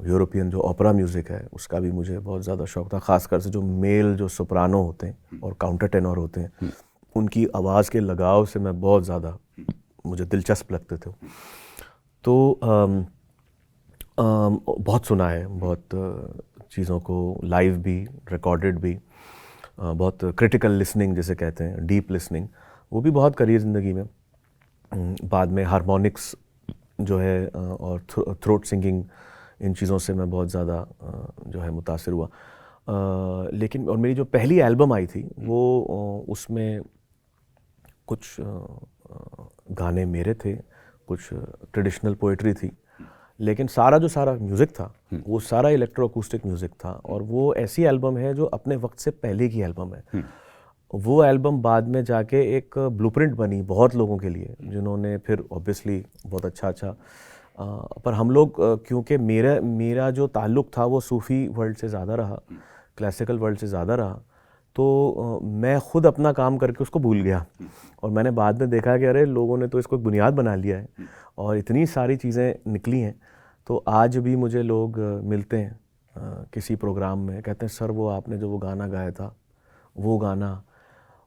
यूरोपियन जो ओपेरा म्यूज़िक है उसका भी मुझे बहुत ज़्यादा शौक़ था, ख़ासकर से जो मेल जो सोप्रानो होते हैं और काउंटर टेनर होते हैं, उनकी आवाज़ के लगाव से मैं बहुत ज़्यादा मुझे दिलचस्प लगते थे। तो बहुत सुना है, बहुत चीज़ों को लाइव भी, रिकॉर्डेड भी, बहुत क्रिटिकल लिसनिंग जिसे कहते हैं, डीप लिसनिंग, वो भी बहुत करी ज़िंदगी में। बाद में हारमोनिक्स जो है और थ्रोट सिंगिंग, इन चीज़ों से मैं बहुत ज़्यादा जो है मुतासिर हुआ। लेकिन और मेरी जो पहली एल्बम आई थी वो उसमें कुछ गाने मेरे थे, कुछ ट्रेडिशनल पोइट्री थी, लेकिन सारा म्यूज़िक था वो सारा इलेक्ट्रो अकूस्टिक म्यूज़िक था। और वो ऐसी एल्बम है जो अपने वक्त से पहले की एल्बम है। वो एल्बम बाद में जाके एक ब्लूप्रिंट बनी बहुत लोगों के लिए, जिन्होंने फिर ऑब्वियसली बहुत अच्छा पर हम लोग क्योंकि मेरा जो ताल्लुक़ था वो सूफ़ी वर्ल्ड से ज़्यादा रहा, क्लासिकल वर्ल्ड से ज़्यादा रहा, तो मैं ख़ुद अपना काम करके उसको भूल गया। और मैंने बाद में देखा कि अरे लोगों ने तो इसको एक बुनियाद बना लिया है और इतनी सारी चीज़ें निकली हैं। तो आज भी मुझे लोग मिलते हैं किसी प्रोग्राम में, कहते हैं सर वो आपने जो वो गाना गाया था, वो गाना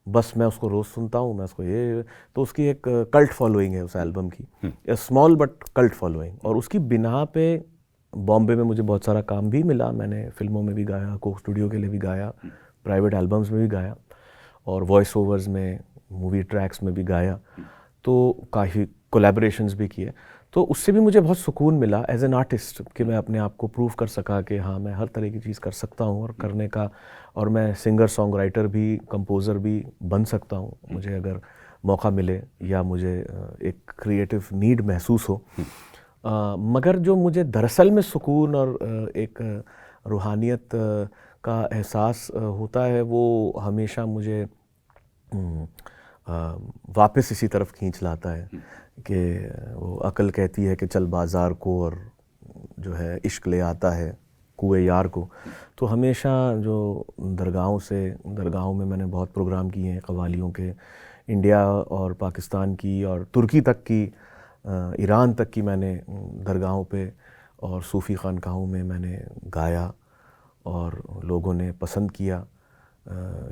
बस मैं उसको रोज़ सुनता हूँ, मैं उसको ये, तो उसकी एक कल्ट फॉलोइंग है उस एल्बम की, स्मॉल बट कल्ट फॉलोइंग। और उसकी बिना पे बॉम्बे में मुझे बहुत सारा काम भी मिला, मैंने फिल्मों में भी गाया, कोक स्टूडियो के लिए भी गाया, प्राइवेट एल्बम्स में भी गाया, और वॉइस ओवर्स में, मूवी ट्रैक्स में भी गाया, तो काफ़ी कोलैबोरेशंस भी किए। तो उससे भी मुझे बहुत सुकून मिला एज एन आर्टिस्ट कि मैं अपने आप को प्रूव कर सका कि हाँ मैं हर तरह की चीज़ कर सकता हूँ और करने का, और मैं सिंगर सॉन्ग राइटर भी, कंपोज़र भी बन सकता हूँ मुझे अगर मौका मिले या मुझे एक क्रिएटिव नीड महसूस हो। मगर जो मुझे दरअसल में सुकून और एक रूहानियत का एहसास होता है वो हमेशा मुझे वापस इसी तरफ खींच लाता है कि वो अक्ल कहती है कि चल बाज़ार को, और जो है इश्क ले आता है कुएं यार को। तो हमेशा जो दरगाहों में मैंने बहुत प्रोग्राम किए हैं कव्वालियों के, इंडिया और पाकिस्तान की और तुर्की तक की, ईरान तक की मैंने दरगाहों पे और सूफ़ी खानकाहों में मैंने गाया और लोगों ने पसंद किया।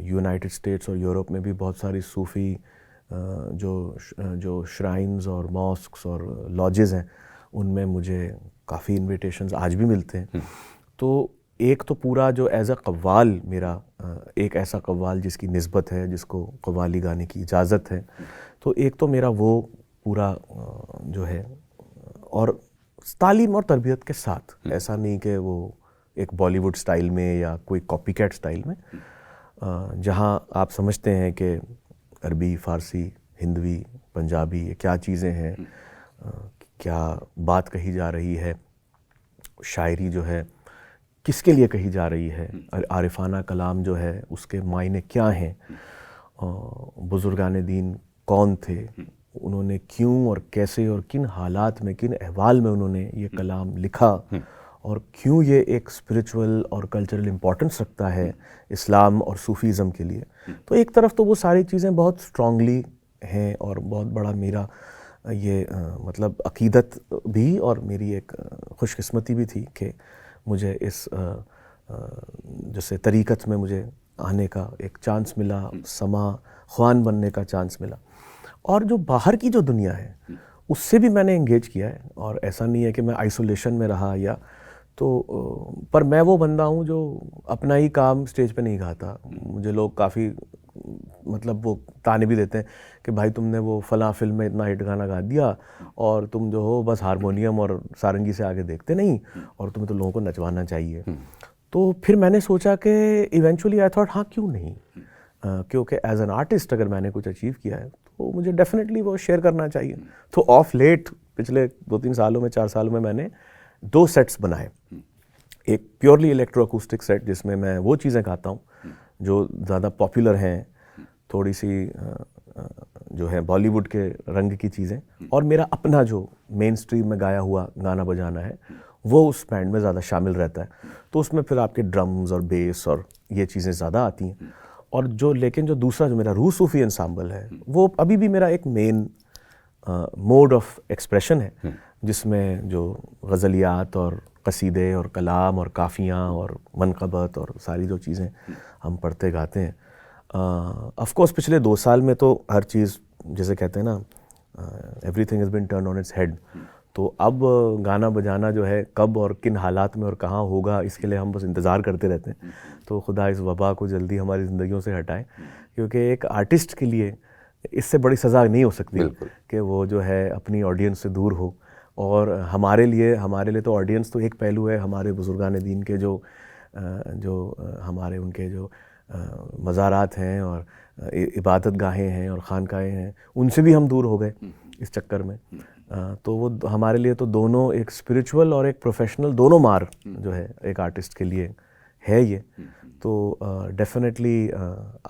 यूनाइटेड स्टेट्स और यूरोप में भी बहुत सारी सूफ़ी जो श्राइन्स और मॉस्क्स और लॉजेस हैं, उनमें मुझे काफ़ी इन्विटेशंस आज भी मिलते हैं। तो एक तो पूरा जो एज़ अ कव्वाल मेरा एक ऐसा कव्वाल जिसकी निस्बत है, जिसको कव्वाली गाने की इजाज़त है, तो एक तो मेरा वो पूरा जो है, और तालीम और तरबियत के साथ, ऐसा नहीं कि वो एक बॉलीवुड स्टाइल में या कोई कॉपीकैट स्टाइल में, जहाँ आप समझते हैं कि अरबी, फ़ारसी, हिंदवी, पंजाबी ये क्या चीज़ें हैं, क्या बात कही जा रही है, शायरी जो है किसके लिए कही जा रही है, आरिफाना कलाम जो है उसके मायने क्या हैं, बुज़ुर्गान दीन कौन थे, उन्होंने क्यों और कैसे और किन हालात में, किन अहवाल में उन्होंने ये कलाम लिखा, और क्यों ये एक स्पिरिचुअल और कल्चरल इम्पोर्टेंस रखता है इस्लाम और सूफ़ीज़म के लिए। तो एक तरफ तो वो सारी चीज़ें बहुत स्ट्रॉन्गली हैं और बहुत बड़ा मेरा ये मतलब अक़ीदत भी और मेरी एक खुशकिस्मती भी थी कि मुझे इस जैसे तरीक़त में मुझे आने का एक चांस मिला, समा ख़्वान बनने का चांस मिला। और जो बाहर की जो दुनिया है उससे भी मैंने एंगेज किया है, और ऐसा नहीं है कि मैं आइसोलेशन में रहा या तो, पर मैं वो बंदा हूँ जो अपना ही काम स्टेज पे नहीं गाता। मुझे लोग काफ़ी मतलब वो ताने भी देते हैं कि भाई तुमने वो फ़लाँ फिल्म में इतना हिट गाना गा दिया और तुम जो हो बस हारमोनियम और सारंगी से आगे देखते नहीं, और तुम्हें तो लोगों को नचवाना चाहिए। तो फिर मैंने सोचा कि इवेंचुअली आई थॉट हाँ क्यों नहीं, क्योंकि एज एन आर्टिस्ट अगर मैंने कुछ अचीव किया है तो मुझे डेफिनेटली वो शेयर करना चाहिए। तो ऑफ लेट पिछले 2-3 सालों में, 4 सालों में मैंने 2 सेट्स बनाए। एक प्योरली इलेक्ट्रो अकूस्टिक सेट जिसमें मैं वो चीज़ें गाता हूँ जो ज़्यादा पॉपुलर हैं, थोड़ी सी जो है बॉलीवुड के रंग की चीज़ें, और मेरा अपना जो मेन स्ट्रीम में गाया हुआ गाना बजाना है वो उस बैंड में ज़्यादा शामिल रहता है। तो उसमें फिर आपके ड्रम्स और बेस और ये चीज़ें ज़्यादा आती हैं। और जो लेकिन जो दूसरा जो मेरा रूह सूफ़ी ensemble है वो अभी भी मेरा एक मेन मोड ऑफ एक्सप्रेशन है, जिसमें जो गज़लियात और कसीदे और कलाम और काफ़ियाँ और मनक़बत और सारी जो चीज़ें हम पढ़ते गाते हैं। ऑफ कोर्स पिछले 2 साल में तो हर चीज़ जैसे कहते हैं ना, everything has been turn on its head. तो अब गाना बजाना जो है कब और किन हालात में और कहाँ होगा, इसके लिए हम बस इंतज़ार करते रहते हैं। तो खुदा इस वबा को जल्दी हमारी ज़िंदगियों से हटाए, क्योंकि एक आर्टिस्ट के लिए इससे बड़ी सज़ा नहीं हो सकती कि वो जो है अपनी ऑडियंस से दूर हो। और हमारे लिए तो ऑडियंस तो एक पहलू है, हमारे बुज़ुर्गान दीन के जो हमारे उनके जो मज़ारात हैं और इबादत गाहें हैं और खानकाहें हैं, उनसे भी हम दूर हो गए इस चक्कर में। तो वो हमारे लिए तो दोनों, एक स्पिरिचुअल और एक प्रोफेशनल, दोनों मार जो है एक आर्टिस्ट के लिए है ये। तो डेफिनेटली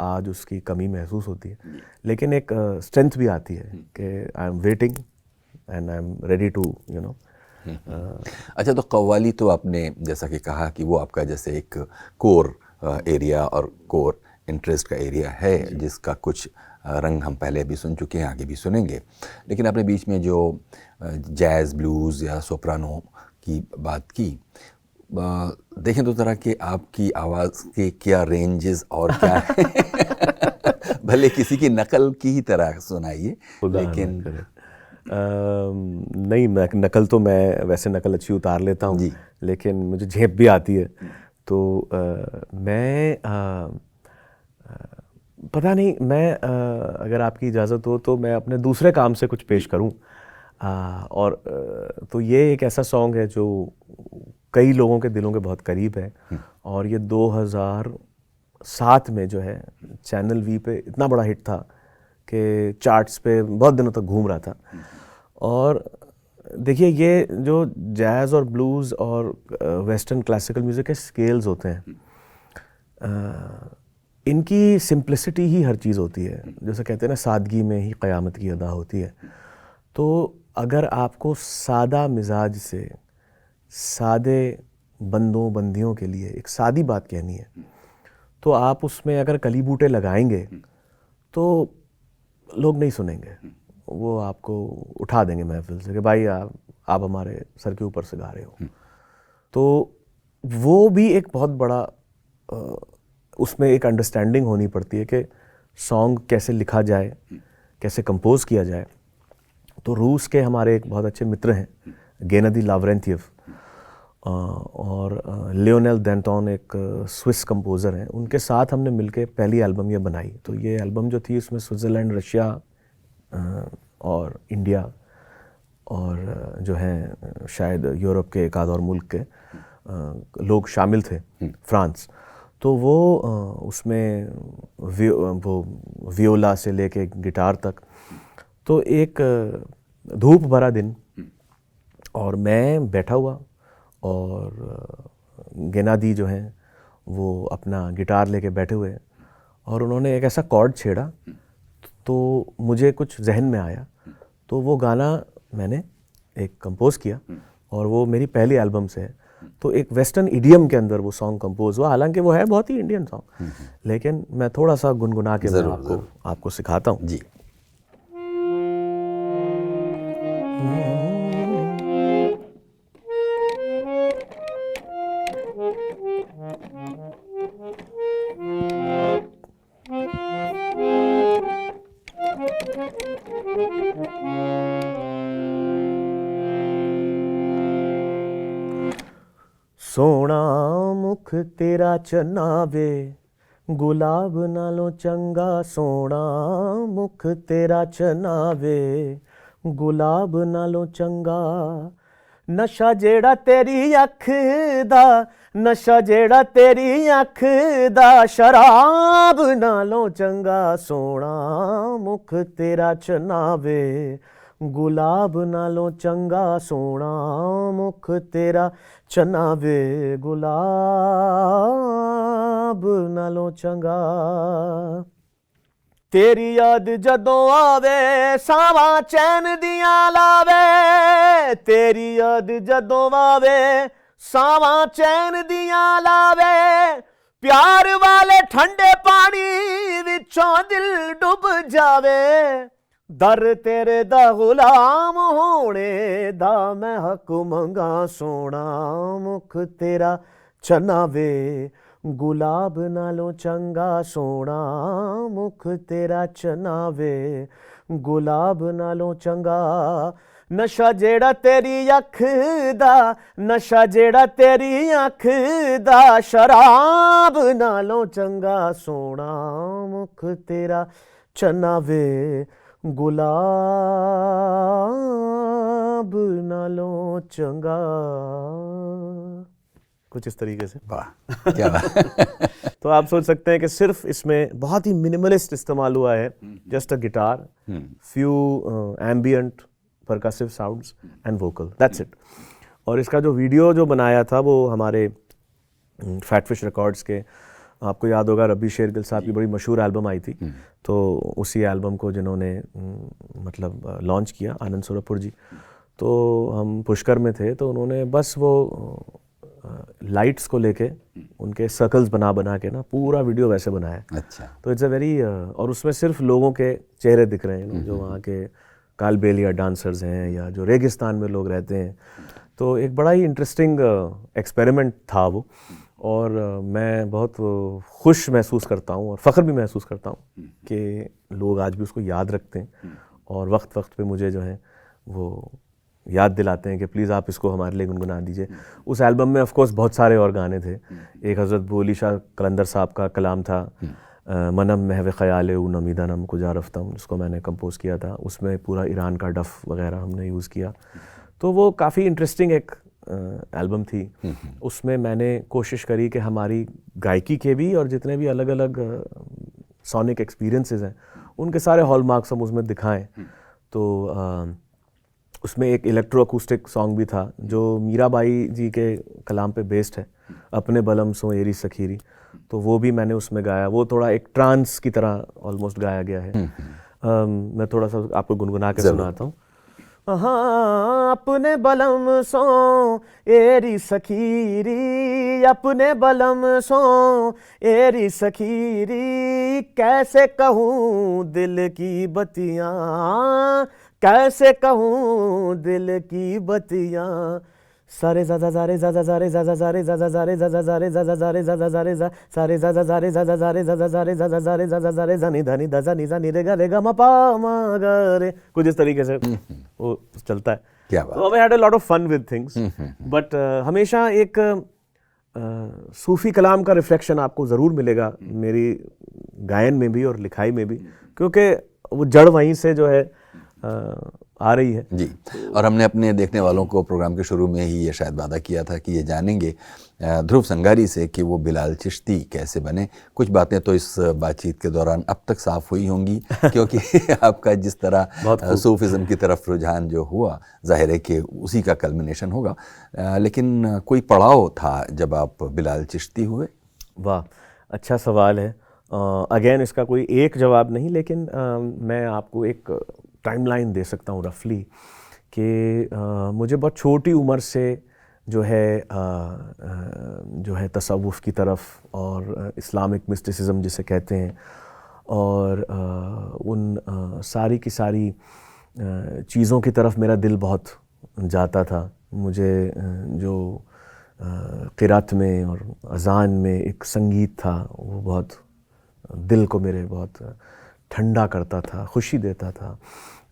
आज उसकी कमी महसूस होती है, लेकिन एक स्ट्रेंथ भी आती है कि I am waiting and I am ready to you know. अच्छा, तो कव्वाली तो आपने जैसा कि कहा कि वो आपका जैसे एक कोर एरिया और कोर इंटरेस्ट का एरिया है, जिसका कुछ रंग हम पहले भी सुन चुके हैं, आगे भी सुनेंगे। लेकिन आपने बीच में जो जैज़, ब्लूज़ या सोप्रानो की बात की, देखें तो तरह के आपकी आवाज़ के क्या रेंजेस और क्या है भले किसी की नकल की ही तरह सुनाइए, लेकिन नहीं, नकल तो मैं वैसे नकल अच्छी उतार लेता हूँ, लेकिन मुझे झेप भी आती है। तो मैं पता नहीं, मैं अगर आपकी इजाज़त हो तो मैं अपने दूसरे काम से कुछ पेश करूँ। और तो ये एक ऐसा सॉन्ग है जो कई लोगों के दिलों के बहुत करीब है, और ये 2007 में जो है चैनल वी पे इतना बड़ा हिट था कि चार्ट्स पे बहुत दिनों तक घूम रहा था। और देखिए, ये जो जैज़ और ब्लूज़ और वेस्टर्न क्लासिकल म्यूज़िक के स्केल्स होते हैं, इनकी सिंप्लिसिटी ही हर चीज़ होती है। जैसे कहते हैं ना, सादगी में ही क़यामत की अदा होती है। तो अगर आपको सादा मिजाज से सादे बंदों बंदियों के लिए एक सादी बात कहनी है, तो आप उसमें अगर कली बूटे लगाएंगे तो लोग नहीं सुनेंगे, वो आपको उठा देंगे महफिल से कि भाई आप हमारे सर के ऊपर से गा रहे हो। तो वो भी एक बहुत बड़ा उसमें एक अंडरस्टैंडिंग होनी पड़ती है कि सॉन्ग कैसे लिखा जाए, कैसे कंपोज किया जाए। तो रूस के हमारे एक बहुत अच्छे मित्र हैं, गेनादी लावरेंतियव, और लियोनेल डेंटोन एक स्विस कंपोज़र हैं। उनके साथ हमने मिलके पहली एल्बम ये बनाई। तो ये एल्बम जो थी, उसमें स्विट्ज़रलैंड, रशिया और इंडिया और जो हैं शायद यूरोप के एक आध और मुल्क के लोग शामिल थे, फ्रांस। तो वो उसमें वो वियोला से लेके गिटार तक, तो एक धूप भरा दिन, और मैं बैठा हुआ और गेनादी जो हैं वो अपना गिटार लेके बैठे हुए, और उन्होंने एक ऐसा कॉर्ड छेड़ा तो मुझे कुछ जहन में आया। तो वो गाना मैंने एक कंपोज़ किया, और वो मेरी पहली एल्बम से है। तो एक वेस्टर्न इडियम के अंदर वो सॉन्ग कंपोज हुआ, हालांकि वो है बहुत ही इंडियन सॉन्ग, लेकिन मैं थोड़ा सा गुनगुना के आपको सिखाता हूँ जी। सोना मुख तेरा चनावे गुलाब नालों चंगा, सोना मुख तेरा चनावे गुलाब नालों चंगा, नशा जेड़ा तेरी अख दा, नशा जेड़ा तेरी अख दा, शराब नालों चंगा, सोना मुख तेरा चनावे गुलाब नालों चंगा, सोना मुख तेरा चनावे गुलाब नालों चंगा। तेरी याद जदों आवे सावां चैन दियां लावे, तेरी याद जदों आवे सावां चैन दियां लावे, प्यार वाले ठंडे पानी विचों दिल डुब जावे, दर तेरे दा गुलाम होने दा मैं हक मंगा सोना, मुख तेरा चना वे गुलाब नालों चंगा सोना, मुख तेरा चना वे गुलाब नालों चंगा, नशा जेड़ा तेरी अख दा, नशा जेड़ा तेरी अख दा, शराब नालों चंगा सोना, मुख तेरा चना वे गुलाब नालों चंगा। कुछ इस तरीके से। वाह क्या बात। तो आप सोच सकते हैं कि सिर्फ इसमें बहुत ही मिनिमलिस्ट इस्तेमाल हुआ है, just a guitar, few ambient percussive sounds and vocal, that's it. और इसका जो वीडियो जो बनाया था वो हमारे फैटफिश रिकॉर्ड्स के, आपको याद होगा रब्बी शेरगिल साहब की बड़ी मशहूर एल्बम आई थी, तो उसी एल्बम को जिन्होंने मतलब लॉन्च किया, आनंद सुरपुर जी, तो हम पुष्कर में थे, तो उन्होंने बस वो लाइट्स को लेके उनके सर्कल्स बना बना के ना पूरा वीडियो वैसे बनाया। अच्छा। तो इट्स अ वेरी, और उसमें सिर्फ लोगों के चेहरे दिख रहे हैं, जो वहाँ के कालबेलिया डांसर्स हैं या जो रेगिस्तान में लोग रहते हैं। तो एक बड़ा ही इंटरेस्टिंग एक्सपेरिमेंट था वो, और मैं बहुत खुश महसूस करता हूँ और फ़ख्र भी महसूस करता हूँ कि लोग आज भी उसको याद रखते हैं और वक्त वक्त पे मुझे जो है वो याद दिलाते हैं कि प्लीज़ आप इसको हमारे लिए गुनगुना दीजिए। उस एल्बम में ऑफ कोर्स बहुत सारे और गाने थे। एक हज़रत बोली शाह कलंदर साहब का कलाम था, मनम महव ख़याल उ नमीदा नम कुजा रफ्तम, जिसको मैंने कंपोज़ किया था। उसमें पूरा ईरान का डफ़ वगैरह हमने यूज़ किया। तो वो काफ़ी इंटरेस्टिंग एक एल्बम थी। उसमें मैंने कोशिश करी कि हमारी गायकी के भी और जितने भी अलग अलग सोनिक एक्सपीरियंसेस हैं उनके सारे हॉलमार्क्स हम उसमें दिखाएं। तो उसमें एक इलेक्ट्रो अकूस्टिक सॉन्ग भी था जो मीराबाई जी के कलाम पे बेस्ड है, अपने बलम सो एरी सखीरी। तो वो भी मैंने उसमें गाया। वो थोड़ा एक ट्रांस की तरह ऑलमोस्ट गाया गया है। मैं थोड़ा सा आपको गुनगुना के सुनाता हूँ। हाँ, अपने बलम सो एरी सखीरी, अपने बलम सो एरी सखीरी, कैसे कहूँ दिल की बतियाँ, कैसे कहूँ दिल की बतियाँ, सारे ज़ाज़ा ज़ारे ज़ाज़ा ज़ारे ज़ाज़ा ज़ारे ज़ाज़ा ज़ारे ज़ाज़ा ज़ारे ज़ाज़ा ज़ारे ज़ाज़ा ज़ारे ज़ा सारे ज़ाज़ा ज़ारे ज़ाज़ा ज़ारे ज़ाज़ा ज़ारे ज़ाज़ा ज़ारे ज़ाज़ा ज़ारे ज़नी धनी ध ज़नी ज़नी रे ग रे ग म प म ग रे, कुछ इस तरीके से वो चलता है। क्या बात। तो we had a lot of fun with things, but हमेशा एक सूफी कलाम का रिफ्लेक्शन आपको ज़रूर मिलेगा मेरी गायन में भी और लिखाई में भी, क्योंकि वो जड़ वहीं से जो है आ रही है जी। और हमने अपने देखने वालों को प्रोग्राम के शुरू में ही ये शायद वादा किया था कि ये जानेंगे ध्रुव संगारी से कि वो बिलाल चिश्ती कैसे बने। कुछ बातें तो इस बातचीत के दौरान अब तक साफ हुई होंगी क्योंकि आपका जिस तरह सूफिज़म की तरफ रुझान जो हुआ, जाहिर है कि उसी का कल्मिनेशन होगा। लेकिन कोई पड़ाव था जब आप बिलाल चिश्ती हुए? वाह, अच्छा सवाल है। अगेन इसका कोई एक जवाब नहीं, लेकिन मैं आपको एक टाइमलाइन दे सकता हूँ रफली कि मुझे बहुत छोटी उम्र से जो है तसव्वुफ़ की तरफ और इस्लामिक मिस्टिसिज्म जिसे कहते हैं और उन सारी की सारी चीज़ों की तरफ मेरा दिल बहुत जाता था। मुझे जो क़िरात में और अज़ान में एक संगीत था वो बहुत दिल को मेरे बहुत ठंडा करता था, खुशी देता था।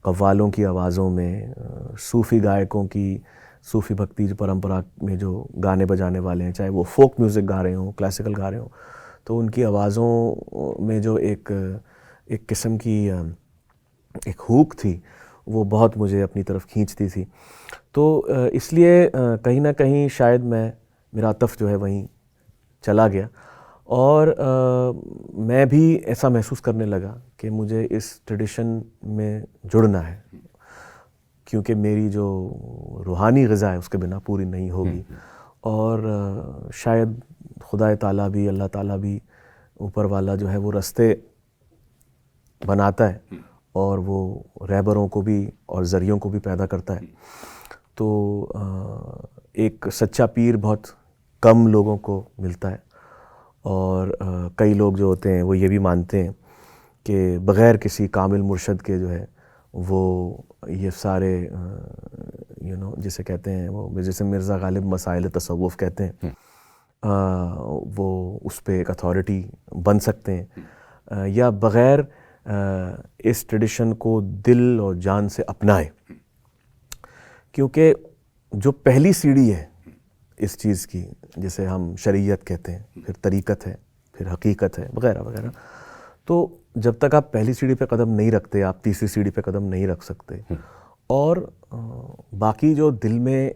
कव्वालों की आवाज़ों में, सूफ़ी गायकों की, सूफ़ी भक्ति परंपरा में जो गाने बजाने वाले हैं, चाहे वो फोक म्यूज़िक गा रहे हों, क्लासिकल गा रहे हों, तो उनकी आवाज़ों में जो एक किस्म की एक हुक थी वो बहुत मुझे अपनी तरफ खींचती थी। तो इसलिए कहीं ना कहीं शायद मेरा अतफ़ जो है वहीं चला गया और मैं भी ऐसा महसूस करने लगा कि मुझे इस ट्रेडिशन में जुड़ना है, क्योंकि मेरी जो रूहानी ग़िज़ा है उसके बिना पूरी नहीं होगी। और शायद खुदा ताला भी, अल्लाह ताला भी, ऊपर वाला जो है वो रास्ते बनाता है और वो रहबरों को भी और ज़रियों को भी पैदा करता है। तो एक सच्चा पीर बहुत कम लोगों को मिलता है और कई लोग जो होते हैं वो ये भी मानते हैं कि बग़ैर किसी कामिल मुर्शद के जो है वो ये सारे जिसे कहते हैं वो, जैसे मिर्ज़ा गालिब मसाइल तसव्वुफ़ कहते हैं, वो उस पे एक अथॉरिटी बन सकते हैं, या बग़ैर इस ट्रेडिशन को दिल और जान से अपनाए। क्योंकि जो पहली सीढ़ी है इस चीज़ की, जिसे हम शरीयत कहते हैं, फिर तरीक़त है, फिर हकीकत है, वगैरह वगैरह, तो जब तक आप पहली सीढ़ी पे कदम नहीं रखते, आप तीसरी सीढ़ी पे कदम नहीं रख सकते। और बाकी जो दिल में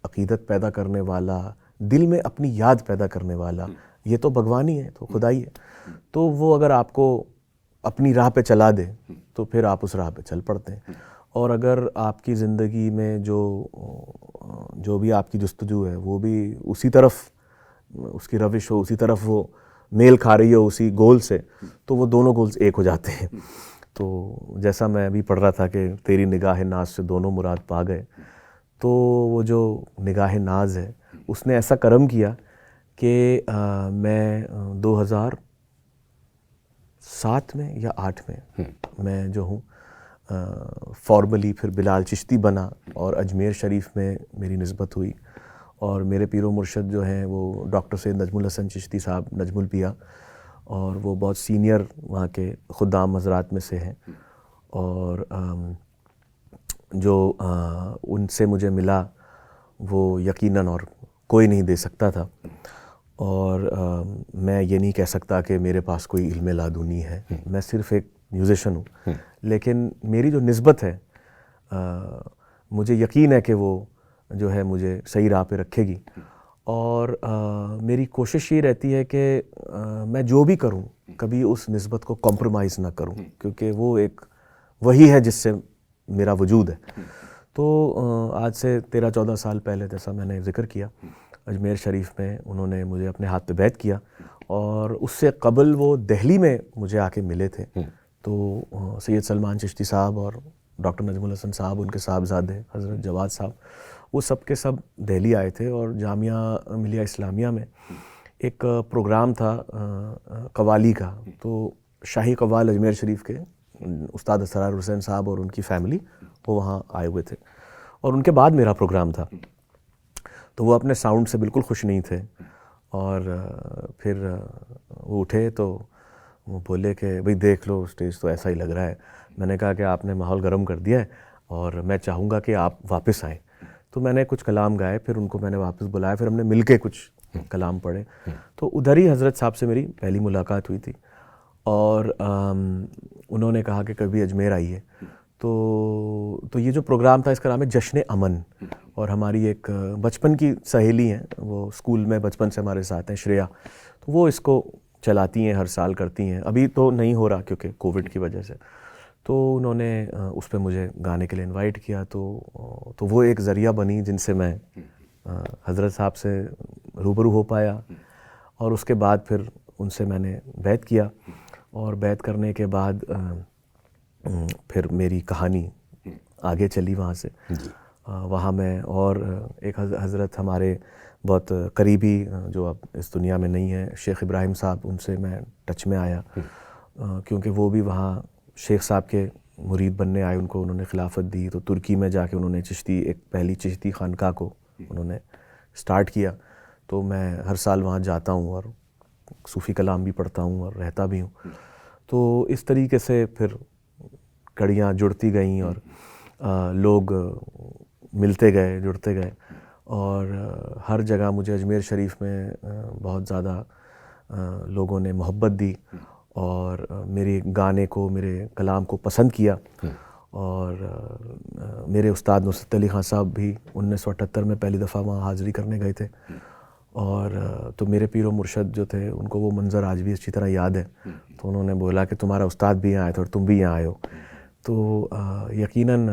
अक़ीदत पैदा करने वाला, दिल में अपनी याद पैदा करने वाला, ये तो भगवान ही है, तो खुदा ही है। तो वो अगर आपको अपनी राह पे चला दे तो फिर आप उस राह पे चल पड़ते हैं। और अगर आपकी ज़िंदगी में जो भी आपकी जुस्तजू है वो भी उसी तरफ उसकी रविश हो, उसी तरफ वो मेल खा रही हो उसी गोल से, तो वो दोनों गोल्स एक हो जाते हैं। तो जैसा मैं अभी पढ़ रहा था कि तेरी निगाह नाज से दोनों मुराद पा गए, तो वो जो निगाह नाज है उसने ऐसा करम किया कि मैं 2007 में या 8 में मैं जो हूँ फॉर्मली फिर बिलाल चिश्ती बना और अजमेर शरीफ में मेरी निस्बत हुई। और मेरे पीरो मुर्शद जो हैं वो डॉक्टर सैयद नजमुल हसन चिश्ती साहब, नजमुल पिया, और वो बहुत सीनियर वहाँ के खुदाम हज़रात में से हैं। और जो उनसे मुझे मिला वो यकीनन और कोई नहीं दे सकता था। और मैं ये नहीं कह सकता कि मेरे पास कोई इल्म लादूनी है, मैं सिर्फ़ एक म्यूज़िशन हूँ, लेकिन मेरी जो निस्बत है मुझे यकीन है कि वो जो है मुझे सही राह पे रखेगी। और मेरी कोशिश ये रहती है कि मैं जो भी करूं कभी उस निस्बत को कॉम्प्रोमाइज़ ना करूं, क्योंकि वो एक वही है जिससे मेरा वजूद है। तो आज से 13-14 साल पहले, जैसा मैंने ज़िक्र किया, अजमेर शरीफ में उन्होंने मुझे अपने हाथ पे बैत किया, और उससे कबल वो दिल्ली में मुझे आके मिले थे। तो सैयद सलमान चिश्ती साहब और डॉक्टर नजमुल हसन साहब, उनके साहबजादे हज़रत जवाद साहब, वो सब के सब दिल्ली आए थे। और जामिया मिलिया इस्लामिया में एक प्रोग्राम था कवाली का, तो शाही कवाल अजमेर शरीफ के उस्ताद असरार हुसैन साहब और उनकी फ़ैमिली वो वहाँ आए हुए थे। और उनके बाद मेरा प्रोग्राम था, तो वो अपने साउंड से बिल्कुल खुश नहीं थे। और फिर वो उठे तो वो बोले कि भाई देख लो, स्टेज तो ऐसा ही लग रहा है। मैंने कहा कि आपने माहौल गर्म कर दिया है और मैं चाहूँगा कि आप वापस आएँ। तो मैंने कुछ कलाम गाए, फिर उनको मैंने वापस बुलाया, फिर हमने मिलके कुछ कलाम पढ़े। तो उधर ही हज़रत साहब से मेरी पहली मुलाकात हुई थी। और उन्होंने कहा कि कभी अजमेर आइए। तो ये जो प्रोग्राम था इसका नाम है जश्न अमन। और हमारी एक बचपन की सहेली हैं, वो स्कूल में बचपन से हमारे साथ हैं, श्रेया, तो वो इसको चलाती हैं, हर साल करती हैं। अभी तो नहीं हो रहा क्योंकि कोविड की वजह से। तो उन्होंने उस पर मुझे गाने के लिए इनवाइट किया। तो वो एक ज़रिया बनी जिनसे मैं हज़रत साहब से रूबरू हो पाया। और उसके बाद फिर उनसे मैंने बैत किया, और बैत करने के बाद फिर मेरी कहानी आगे चली वहाँ से। वहाँ मैं और एक हज़रत हमारे बहुत करीबी जो अब इस दुनिया में नहीं है, शेख इब्राहिम साहब, उनसे मैं टच में आया, क्योंकि वो भी वहाँ शेख साहब के मुरीद बनने आए। उनको उन्होंने खिलाफत दी, तो तुर्की में जाके उन्होंने चिश्ती, एक पहली चिश्ती खानका को उन्होंने स्टार्ट किया। तो मैं हर साल वहाँ जाता हूँ और सूफ़ी कलाम भी पढ़ता हूँ और रहता भी हूँ। तो इस तरीके से फिर कड़ियाँ जुड़ती गईं और लोग मिलते गए, जुड़ते गए। और हर जगह मुझे अजमेर शरीफ में बहुत ज़्यादा लोगों ने मोहब्बत दी और मेरे गाने को, मेरे कलाम को पसंद किया। और मेरे उस्ताद नुसरत अली खान साहब भी 1978 में पहली दफ़ा वहाँ हाज़िरी करने गए थे। और तो मेरे पीरो मुर्शद जो थे, उनको वो मंज़र आज भी अच्छी तरह याद है। तो उन्होंने बोला कि तुम्हारा उस्ताद भी यहाँ आए थे और तुम भी यहाँ आए हो। तो यकीनन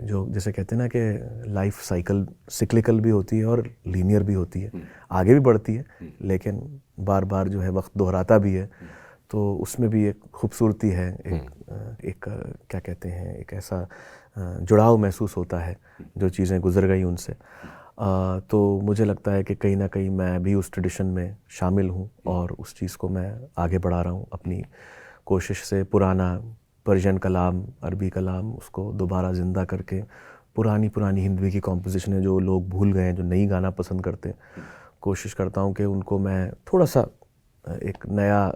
जो जैसे कहते हैं ना कि लाइफ साइकिल सिक्लिकल भी होती है और लीनियर भी होती है, आगे भी बढ़ती है, लेकिन बार बार जो है वक्त दोहराता भी है। तो उसमें भी एक खूबसूरती है, एक क्या कहते हैं, एक ऐसा जुड़ाव महसूस होता है जो चीज़ें गुजर गई उनसे। तो मुझे लगता है कि कहीं ना कहीं मैं भी उस ट्रेडिशन में शामिल हूँ और उस चीज़ को मैं आगे बढ़ा रहा हूँ अपनी कोशिश से। पुराना पर्शियन कलाम, अरबी कलाम, उसको दोबारा ज़िंदा करके पुरानी हिंदी की कॉम्पोजिशनें जो लोग भूल गए हैं, जो नई गाना पसंद करते हैं, कोशिश करता हूँ कि उनको मैं थोड़ा सा एक नया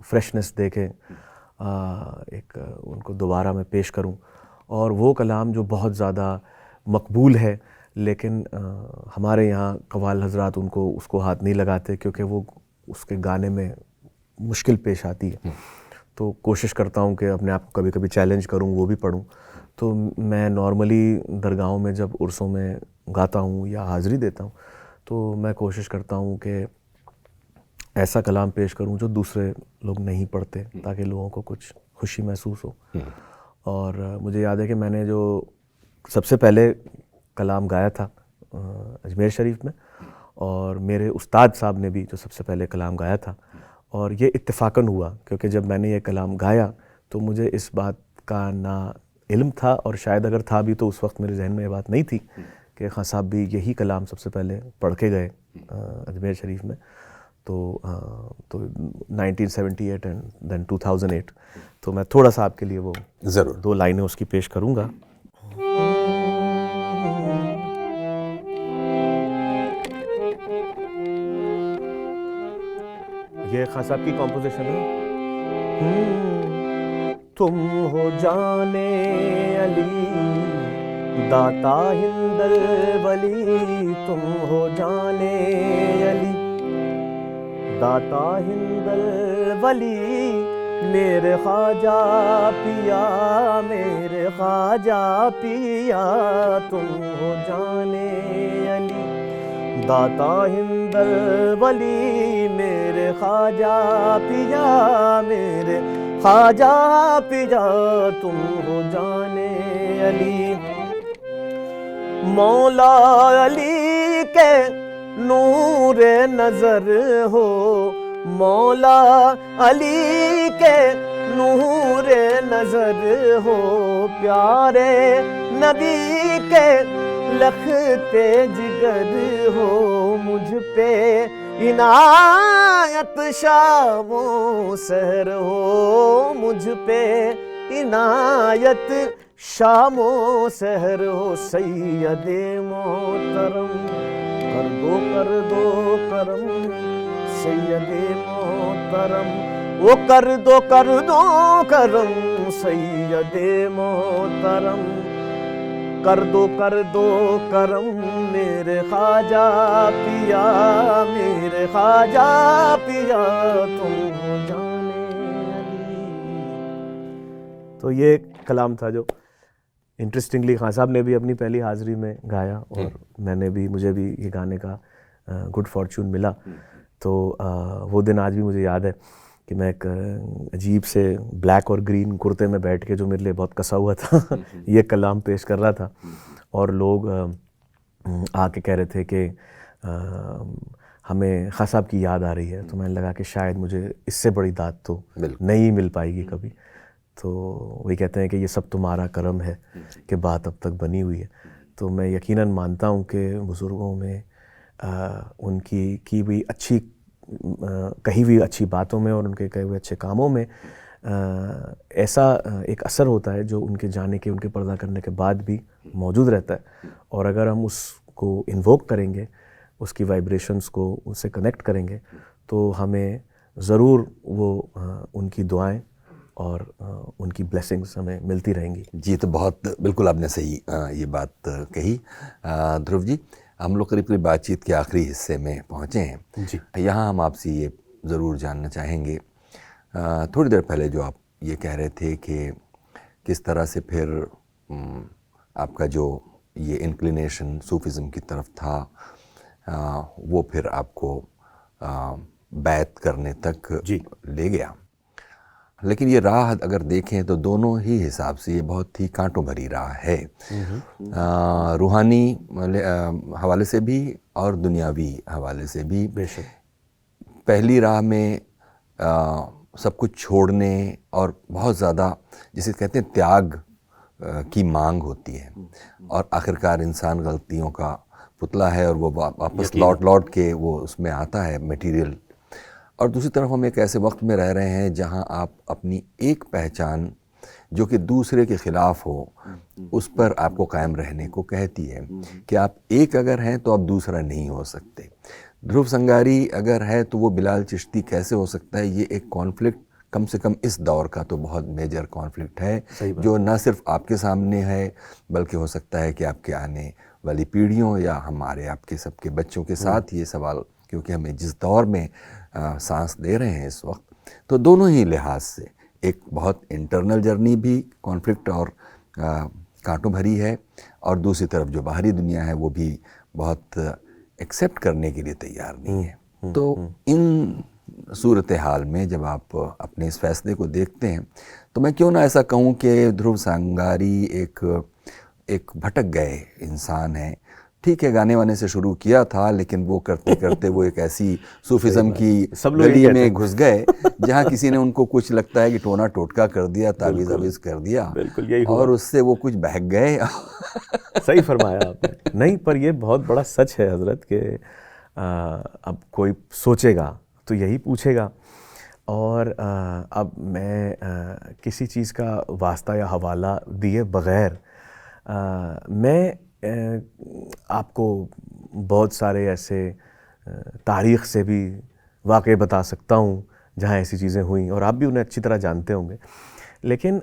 फ्रेशनेस दे के एक उनको दोबारा मैं पेश करूं। और वो कलाम जो बहुत ज़्यादा मकबूल है, लेकिन हमारे यहाँ कव्वाल हजरात उनको उसको हाथ नहीं लगाते क्योंकि वो उसके गाने में मुश्किल पेश आती है। तो कोशिश करता हूँ कि अपने आप को कभी कभी चैलेंज करूँ, वो भी पढ़ूँ। तो मैं नॉर्मली दरगाहों में जब उर्सों में गाता हूँ या हाज़िरी देता हूँ तो मैं कोशिश करता हूँ कि ऐसा कलाम पेश करूं जो दूसरे लोग नहीं पढ़ते, ताकि लोगों को कुछ खुशी महसूस हो। और मुझे याद है कि मैंने जो सबसे पहले कलाम गाया था अजमेर शरीफ में, और मेरे उस्ताद साहब ने भी जो सबसे पहले कलाम गाया था, और ये इत्तेफाकन हुआ क्योंकि जब मैंने ये कलाम गाया तो मुझे इस बात का ना इल्म था, और शायद अगर था भी तो उस वक्त मेरे जहन में ये बात नहीं थी कि खान साहब भी यही कलाम सबसे पहले पढ़ के गए अजमेर शरीफ में। तो 1978 एंड देन 2008। तो मैं थोड़ा सा आपके लिए वो ज़रूर 2 लाइनें उसकी पेश करूँगा। ये खान साहब की कॉम्पोजिशन है। तुम हो जाने अली दाता हिंदल वली, तुम हो जाने अली दाता हिंदल वली, मेरे ख्वाजा पिया, मेरे ख्वाजा पिया, तुम हो जाने अली दाता हिंदल वली, मेरे ख्वाजा पिया, मेरे ख्वाजा पिया, तुम हो जाने अली। मौला अली के नूर नजर हो, मौला अली के नूर नजर हो, प्यारे नबी के लखते जिगर हो, मुझ पे इनायत शामो सहर हो, मुझ पे इनायत शामो सहर हो, सैयदे मोहतरम कर दो करम, सैयदे मोहतरम वो कर दो करम, सैयदे मोहतरम कर दो करम, मेरे ख्वाजा पिया, मेरे ख्वाजा पिया, तुम हो जाने अली। तो ये कलाम था जो इंटरेस्टिंगली खान साहब ने भी अपनी पहली हाज़िरी में गाया, और मैंने भी, मुझे भी ये गाने का गुड फॉर्चून मिला। तो वो दिन आज भी मुझे याद है कि मैं एक अजीब से ब्लैक और ग्रीन कुर्ते में बैठ के, जो मेरे लिए बहुत कसा हुआ था, ये कलाम पेश कर रहा था, और लोग आके कह रहे थे कि हमें खान साहब की याद आ रही है। तो मैंने लगा कि शायद मुझे इससे बड़ी दाद तो नहीं मिल पाएगी कभी। तो वही कहते हैं कि ये सब तुम्हारा करम है कि बात अब तक बनी हुई है। तो मैं यकीनन मानता हूँ कि बुज़ुर्गों में उनकी की हुई अच्छी कही हुई अच्छी बातों में और उनके कहे हुए अच्छे कामों में ऐसा एक असर होता है जो उनके जाने के, उनके पर्दा करने के बाद भी मौजूद रहता है। और अगर हम उसको इन्वोक करेंगे, उसकी वाइब्रेशंस को उससे कनेक्ट करेंगे, तो हमें ज़रूर वो उनकी दुआएं और उनकी ब्लेसिंग्स हमें मिलती रहेंगी। जी, तो बहुत बिल्कुल आपने सही ये बात कही। ध्रुव जी, हम लोग करीब करीब बातचीत के आखिरी हिस्से में पहुँचे हैं जी। यहाँ हम आपसे ये ज़रूर जानना चाहेंगे, थोड़ी देर पहले जो आप ये कह रहे थे कि किस तरह से फिर आपका जो ये इंक्लिनेशन सूफिज़म की तरफ था, वो फिर आपको बैत करने तक ले गया। लेकिन ये राह अगर देखें तो दोनों ही हिसाब से ये बहुत ही कांटों भरी राह है, रूहानी हवाले से भी और दुनियावी हवाले से भी। बेशक पहली राह में सब कुछ छोड़ने और बहुत ज़्यादा जिसे कहते हैं त्याग की मांग होती है, और आखिरकार इंसान गलतियों का पुतला है और वो वापस लौट के वो उसमें आता है मटेरियल। और दूसरी तरफ हम एक ऐसे वक्त में रह रहे हैं जहां आप अपनी एक पहचान जो कि दूसरे के ख़िलाफ़ हो उस पर आपको कायम रहने को कहती है कि आप एक अगर हैं तो आप दूसरा नहीं हो सकते। ध्रुव संगारी अगर है तो वो बिलाल चिश्ती कैसे हो सकता है? ये एक कॉन्फ्लिक्ट कम से कम इस दौर का तो बहुत मेजर कॉन्फ्लिक्ट है जो न सिर्फ आपके सामने है बल्कि हो सकता है कि आपके आने वाली पीढ़ियों या हमारे आपके सबके बच्चों के साथ ये सवाल, क्योंकि हमें जिस दौर में सांस दे रहे हैं इस वक्त, तो दोनों ही लिहाज से एक बहुत इंटरनल जर्नी भी कॉन्फ्लिक्ट और कांटों भरी है और दूसरी तरफ जो बाहरी दुनिया है वो भी बहुत एक्सेप्ट करने के लिए तैयार नहीं है। तो इन सूरत हाल में जब आप अपने इस फैसले को देखते हैं तो मैं क्यों ना ऐसा कहूँ कि ध्रुव संगारी एक भटक गए इंसान है। ठीक है, गाने वाने से शुरू किया था लेकिन वो करते करते वो एक ऐसी सूफिज़म की गली में घुस गए जहाँ किसी ने उनको कुछ लगता है कि टोना टोटका कर दिया, तावीज़ अवीज़ कर दिया, बिल्कुल यही और उससे वो कुछ बहक गए। सही फरमाया आपने। नहीं, पर ये बहुत बड़ा सच है हज़रत कि अब कोई सोचेगा तो यही पूछेगा। और अब मैं किसी चीज़ का वास्ता या हवाला दिए बग़ैर मैं आपको बहुत सारे ऐसे तारीख़ से भी वाक़े बता सकता हूँ जहाँ ऐसी चीज़ें हुई और आप भी उन्हें अच्छी तरह जानते होंगे। लेकिन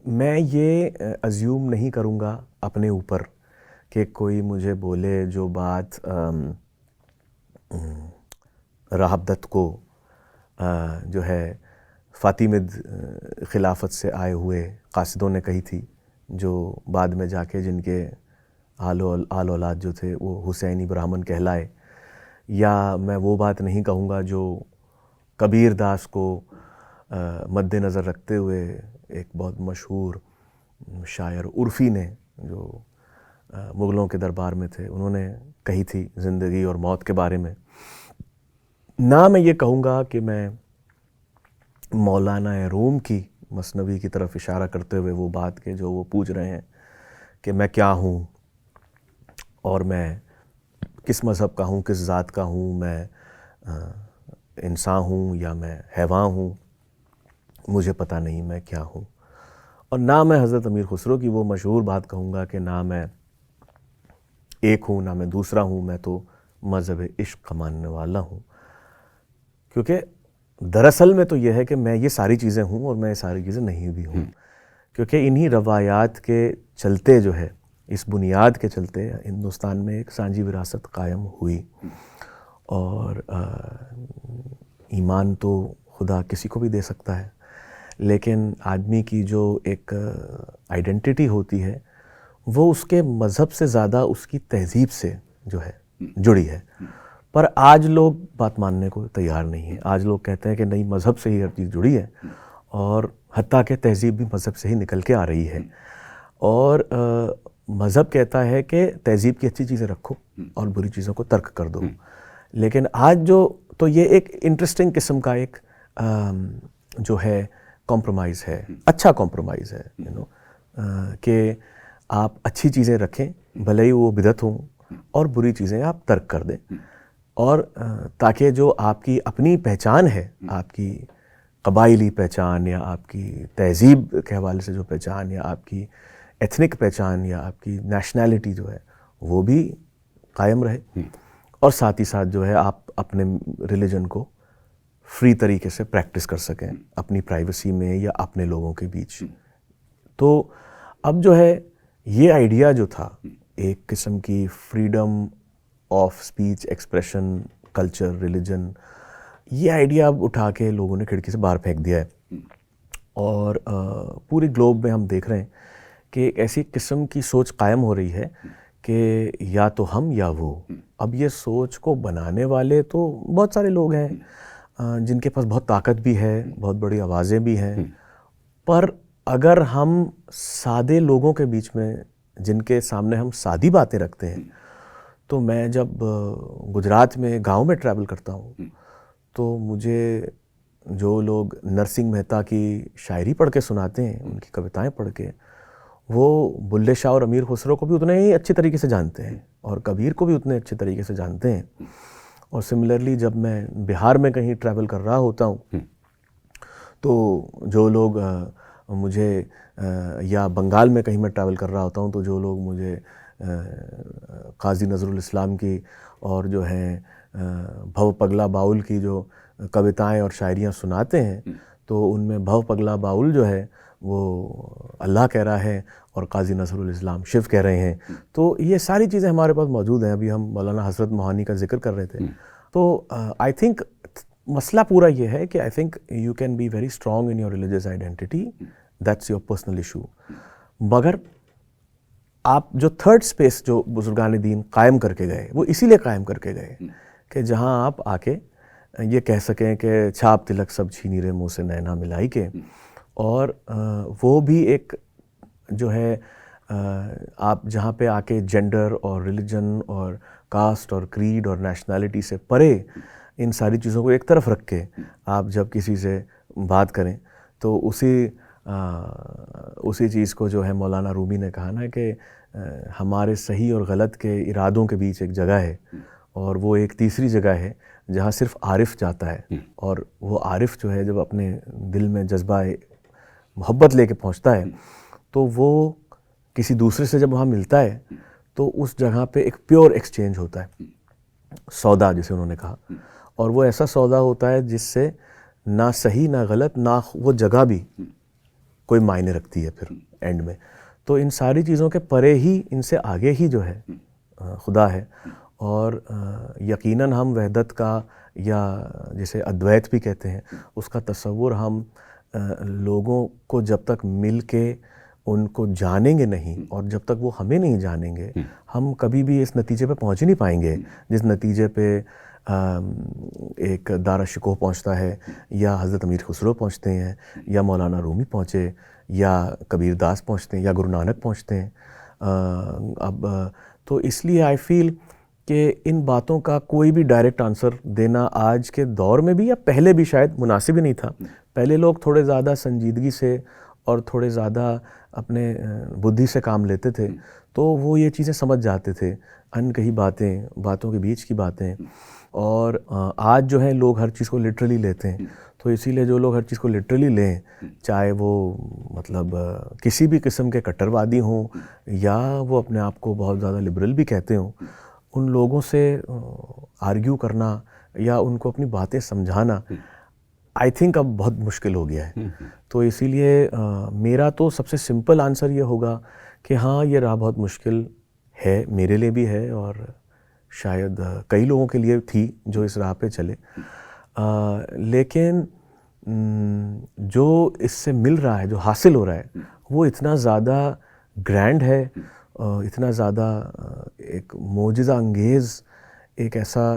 मैं ये अज्यूम नहीं करूँगा अपने ऊपर कि कोई मुझे बोले जो बात राहब दत्त को जो है फ़ातिमिद ख़िलाफ़त से आए हुए कासिदों ने कही थी, जो बाद में जाके जिनके आल औलाद जो थे वो हुसैनी ब्राह्मण कहलाए। या मैं वो बात नहीं कहूँगा जो कबीर दास को मद्देनज़र रखते हुए एक बहुत मशहूर शायर उर्फ़ी ने, जो मुग़लों के दरबार में थे, उन्होंने कही थी ज़िंदगी और मौत के बारे में। ना मैं ये कहूँगा कि मैं मौलाना रूम की मसनवी की तरफ इशारा करते हुए वो बात के जो वो पूछ रहे हैं कि मैं क्या हूँ और मैं किस मज़हब का हूँ, किस ज़ात का हूँ, मैं इंसान हूँ या मैं हैवान हूँ, मुझे पता नहीं मैं क्या हूँ। और ना मैं हज़रत अमीर खुसरो की वो मशहूर बात कहूँगा कि ना मैं एक हूँ ना मैं दूसरा हूँ, मैं तो मज़हब इश्क़ का मानने वाला हूँ। क्योंकि दरअसल में तो यह है कि मैं ये सारी चीज़ें हूँ और मैं ये सारी चीज़ें नहीं भी हूँ, क्योंकि इन्हीं रवायात के चलते जो है, इस बुनियाद के चलते हिंदुस्तान में एक सांझी विरासत कायम हुई। और ईमान तो खुदा किसी को भी दे सकता है, लेकिन आदमी की जो एक आइडेंटिटी होती है वो उसके मज़हब से ज़्यादा उसकी तहज़ीब से जो है जुड़ी है। पर आज लोग बात मानने को तैयार नहीं है। आज लोग कहते हैं कि नहीं, मज़हब से ही हर चीज़ जुड़ी है और हत्ता के तहज़ीब भी मज़हब से ही निकल के आ रही है। और मज़हब कहता है कि तहज़ीब की अच्छी चीज़ें रखो और बुरी चीज़ों को तर्क कर दो। लेकिन आज जो तो ये एक इंटरेस्टिंग किस्म का एक जो है कॉम्प्रोमाइज़ है, अच्छा कॉम्प्रोमाइज़ है, कि आप अच्छी चीज़ें रखें भले ही वो बिदअत हों और बुरी चीज़ें आप तर्क कर दें, और ताकि जो आपकी अपनी पहचान है, आपकी कबाइली पहचान या आपकी तहज़ीब के हवाले से जो पहचान या आपकी एथनिक पहचान या आपकी नेशनैलिटी जो है वो भी कायम रहे, और साथ ही साथ जो है आप अपने रिलीजन को फ्री तरीके से प्रैक्टिस कर सकें अपनी प्राइवेसी में या अपने लोगों के बीच। तो अब जो है ये आइडिया जो था एक किस्म की freedom of speech, expression, culture, religion, ये आइडिया अब उठा के लोगों ने खिड़की से बाहर फेंक दिया है। और पूरे ग्लोब में हम देख रहे हैं कि ऐसी किस्म की सोच कायम हो रही है कि या तो हम या वो। अब ये सोच को बनाने वाले तो बहुत सारे लोग हैं जिनके पास बहुत ताकत भी है, बहुत बड़ी आवाज़ें भी हैं, पर अगर हम सादे लोगों के बीच में जिनके सामने हम सादी बातें रखते हैं, तो मैं जब गुजरात में गांव में ट्रैवल करता हूँ तो मुझे जो लोग नरसिंह मेहता की शायरी पढ़ के सुनाते हैं, उनकी कविताएं पढ़ के, वो बुल्ले शाह और अमीर खुसरो को भी उतने ही अच्छी तरीके से जानते हैं और कबीर को भी उतने अच्छे तरीके से जानते हैं। और सिमिलरली जब मैं बिहार में कहीं ट्रैवल कर रहा होता हूँ तो जो लोग मुझे या बंगाल में कहीं मैं ट्रैवल कर रहा होता हूँ तो जो लोग मुझे काजी नज़रुल इस्लाम की और जो है भव पगला बाउल की जो कविताएं और शायरियाँ सुनाते हैं तो उनमें भव पगला बाउल जो है वो अल्लाह कह रहा है और काजी नज़रुल इस्लाम शिव कह रहे हैं। तो ये सारी चीज़ें हमारे पास मौजूद हैं। अभी हम मौलाना हज़रत मोहानी का जिक्र कर रहे थे। तो आई थिंक मसला पूरा ये है कि I think you can be very strong in your religious identity, that's your personal issue, मगर आप जो थर्ड स्पेस जो बुजुर्गान दीन कायम करके गए वो इसीलिए कायम करके गए कि जहां आप आके ये कह सकें कि छाप तिलक सब छीनी रे मुँह से नैना मिलाई के, और वो भी एक जो है आप जहाँ पे आके जेंडर और रिलीजन और कास्ट और क्रीड और नेशनैलिटी से परे इन सारी चीज़ों को एक तरफ रख के आप जब किसी से बात करें तो उसी चीज़ को जो है मौलाना रूमी ने कहा ना कि हमारे सही और गलत के इरादों के बीच एक जगह है और वो एक तीसरी जगह है जहाँ सिर्फ आरिफ जाता है। और वो आरिफ जो है जब अपने दिल में जज्बा मोहब्बत लेके पहुँचता है तो वो किसी दूसरे से जब वहाँ मिलता है तो उस जगह पे एक प्योर एक्सचेंज होता है, सौदा जिसे उन्होंने कहा। और वो ऐसा सौदा होता है जिससे ना सही ना गलत ना वो जगह भी कोई मायने रखती है फिर एंड में। तो इन सारी चीज़ों के परे ही, इनसे आगे ही जो है खुदा है। और यकीनन हम वहदत का या जिसे अद्वैत भी कहते हैं उसका तसव्वुर हम लोगों को जब तक मिल के उनको जानेंगे नहीं और जब तक वो हमें नहीं जानेंगे हम कभी भी इस नतीजे पे पहुंच ही नहीं पाएंगे जिस नतीजे पे एक दारा शिकोह पहुंचता है या हज़रत अमीर खुसरो पहुंचते हैं या मौलाना रूमी पहुंचे या कबीर दास पहुंचते हैं या गुरु नानक पहुंचते हैं। अब तो इसलिए आई फील कि इन बातों का कोई भी डायरेक्ट आंसर देना आज के दौर में भी या पहले भी शायद मुनासिब ही नहीं था। पहले लोग थोड़े ज़्यादा संजीदगी से और थोड़े ज़्यादा अपने बुद्धि से काम लेते थे तो वो ये चीज़ें समझ जाते थे, अनकही बातों के बीच की बातें। और आज जो है लोग हर चीज़ को लिटरली लेते हैं। तो इसीलिए जो लोग हर चीज़ को लिटरली लें, चाहे वो मतलब किसी भी किस्म के कट्टरवादी हों या वो अपने आप को बहुत ज़्यादा लिबरल भी कहते हों, उन लोगों से आर्ग्यू करना या उनको अपनी बातें समझाना आई थिंक अब बहुत मुश्किल हो गया है। तो इसीलिए मेरा तो सबसे सिंपल आंसर ये होगा कि हाँ, ये राह बहुत मुश्किल है, मेरे लिए भी है और शायद कई लोगों के लिए थी जो इस राह पे चले। लेकिन जो इससे मिल रहा है, जो हासिल हो रहा है, वो इतना ज़्यादा ग्रैंड है, इतना ज़्यादा एक मोजिज़ा अंगेज़ एक ऐसा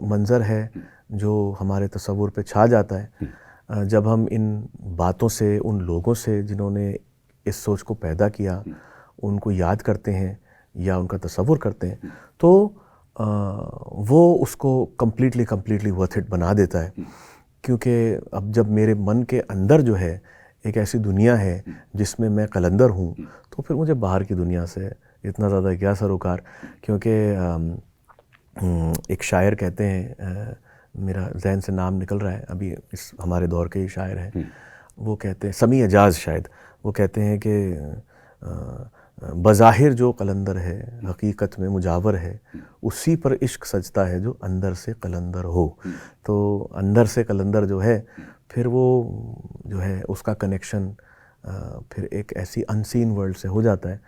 मंज़र है जो हमारे तसव्वुर पे छा जाता है जब हम इन बातों से, उन लोगों से जिन्होंने इस सोच को पैदा किया, उनको याद करते हैं या उनका तसव्वुर करते हैं, तो वो उसको कम्प्लीटली वर्थ इट बना देता है। क्योंकि अब जब मेरे मन के अंदर जो है एक ऐसी दुनिया है जिसमें मैं कलंदर हूँ, तो फिर मुझे बाहर की दुनिया से इतना ज़्यादा क्या सरोकार। क्योंकि एक शायर कहते हैं, मेरा जहन से नाम निकल रहा है अभी, इस हमारे दौर के ही शायर हैं, वो कहते हैं, समी एजाज शायद, वो कहते हैं कि बज़ाहिर जो कलंदर है हकीकत में मुजावर है, उसी पर इश्क सजता है जो अंदर से कलंदर हो। तो अंदर से कलंदर जो है फिर वो जो है उसका कनेक्शन फिर एक ऐसी अनसीन वर्ल्ड से हो जाता है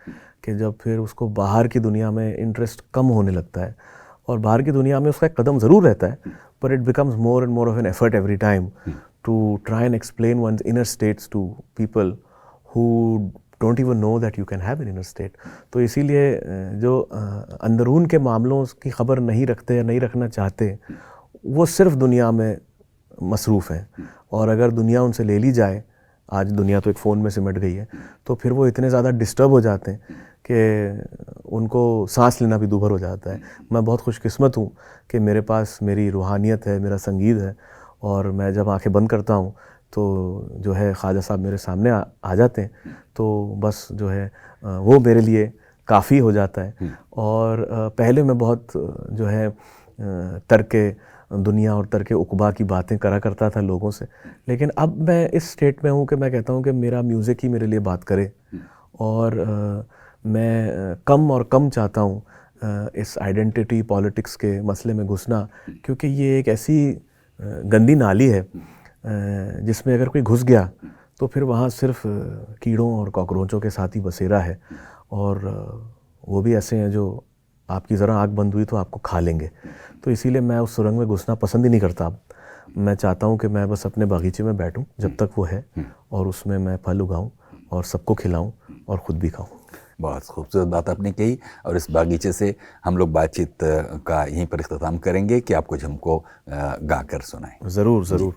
कि जब फिर उसको बाहर की दुनिया में इंटरेस्ट कम होने लगता है। और बाहर की दुनिया में उसका एक कदम ज़रूर रहता है, पर it becomes more and more of an effort every time to try and explain one's inner states to people who don't even know that you can have an inner state. तो इसीलिए जो अंदरून के मामलों की खबर नहीं रखते या नहीं रखना चाहते, वो सिर्फ दुनिया में मसरूफ़ हैं। और अगर दुनिया उनसे ले ली जाए, आज दुनिया तो एक फ़ोन में सिमट गई है, तो फिर वो इतने ज़्यादा डिस्टर्ब हो जाते हैं कि उनको सांस लेना भी दूभर हो जाता है। मैं बहुत खुशकिस्मत हूँ कि मेरे पास मेरी रूहानियत है, मेरा संगीत है, और मैं जब आंखें बंद करता हूँ तो जो है ख्वाजा साहब मेरे सामने आ जाते हैं, तो बस जो है वो मेरे लिए काफ़ी हो जाता है। और पहले मैं बहुत जो है तर्क दुनिया और तर्क उक़बा की बातें करा करता था लोगों से, लेकिन अब मैं इस स्टेट में हूँ कि मैं कहता हूँ कि मेरा म्यूज़िक ही मेरे लिए बात करे। और मैं कम और कम चाहता हूँ इस आइडेंटिटी पॉलिटिक्स के मसले में घुसना, क्योंकि ये एक ऐसी गंदी नाली है जिसमें अगर कोई घुस गया तो फिर वहाँ सिर्फ कीड़ों और कॉकरोचों के साथ ही बसेरा है, और वो भी ऐसे हैं जो आपकी ज़रा आँख बंद हुई तो आपको खा लेंगे। तो इसीलिए मैं उस सुरंग में घुसना पसंद ही नहीं करता। अब मैं चाहता हूँ कि मैं बस अपने बागीचे में बैठूँ जब तक वो है, और उसमें मैं फल उगाऊँ और सबको खिलाऊँ और ख़ुद भी खाऊँ। बहुत खूबसूरत बात आपने कही, और इस बागीचे से हम लोग बातचीत का यहीं पर इख्तिताम करेंगे कि आप कुछ हमको गा कर सुनाएं। ज़रूर ज़रूर।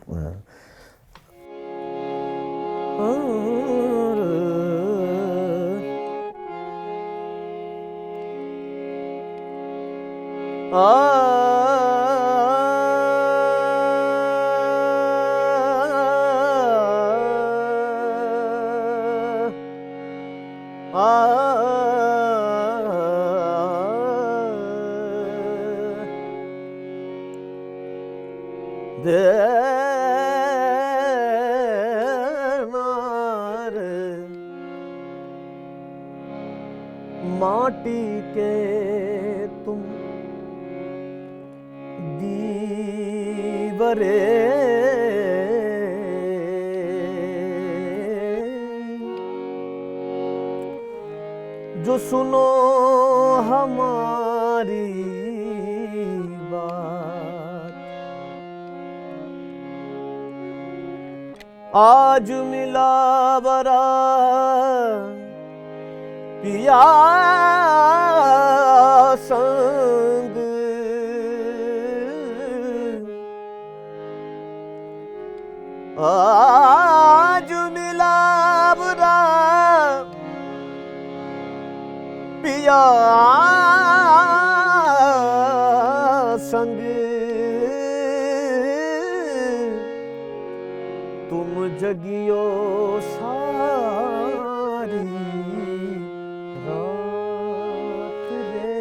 माटी के तुम दीवरे जो सुनो हमारी बात, आज मिला बरा पिया संग, आज मिला बरा पिया संग, तुम जगियो सारी रात रे,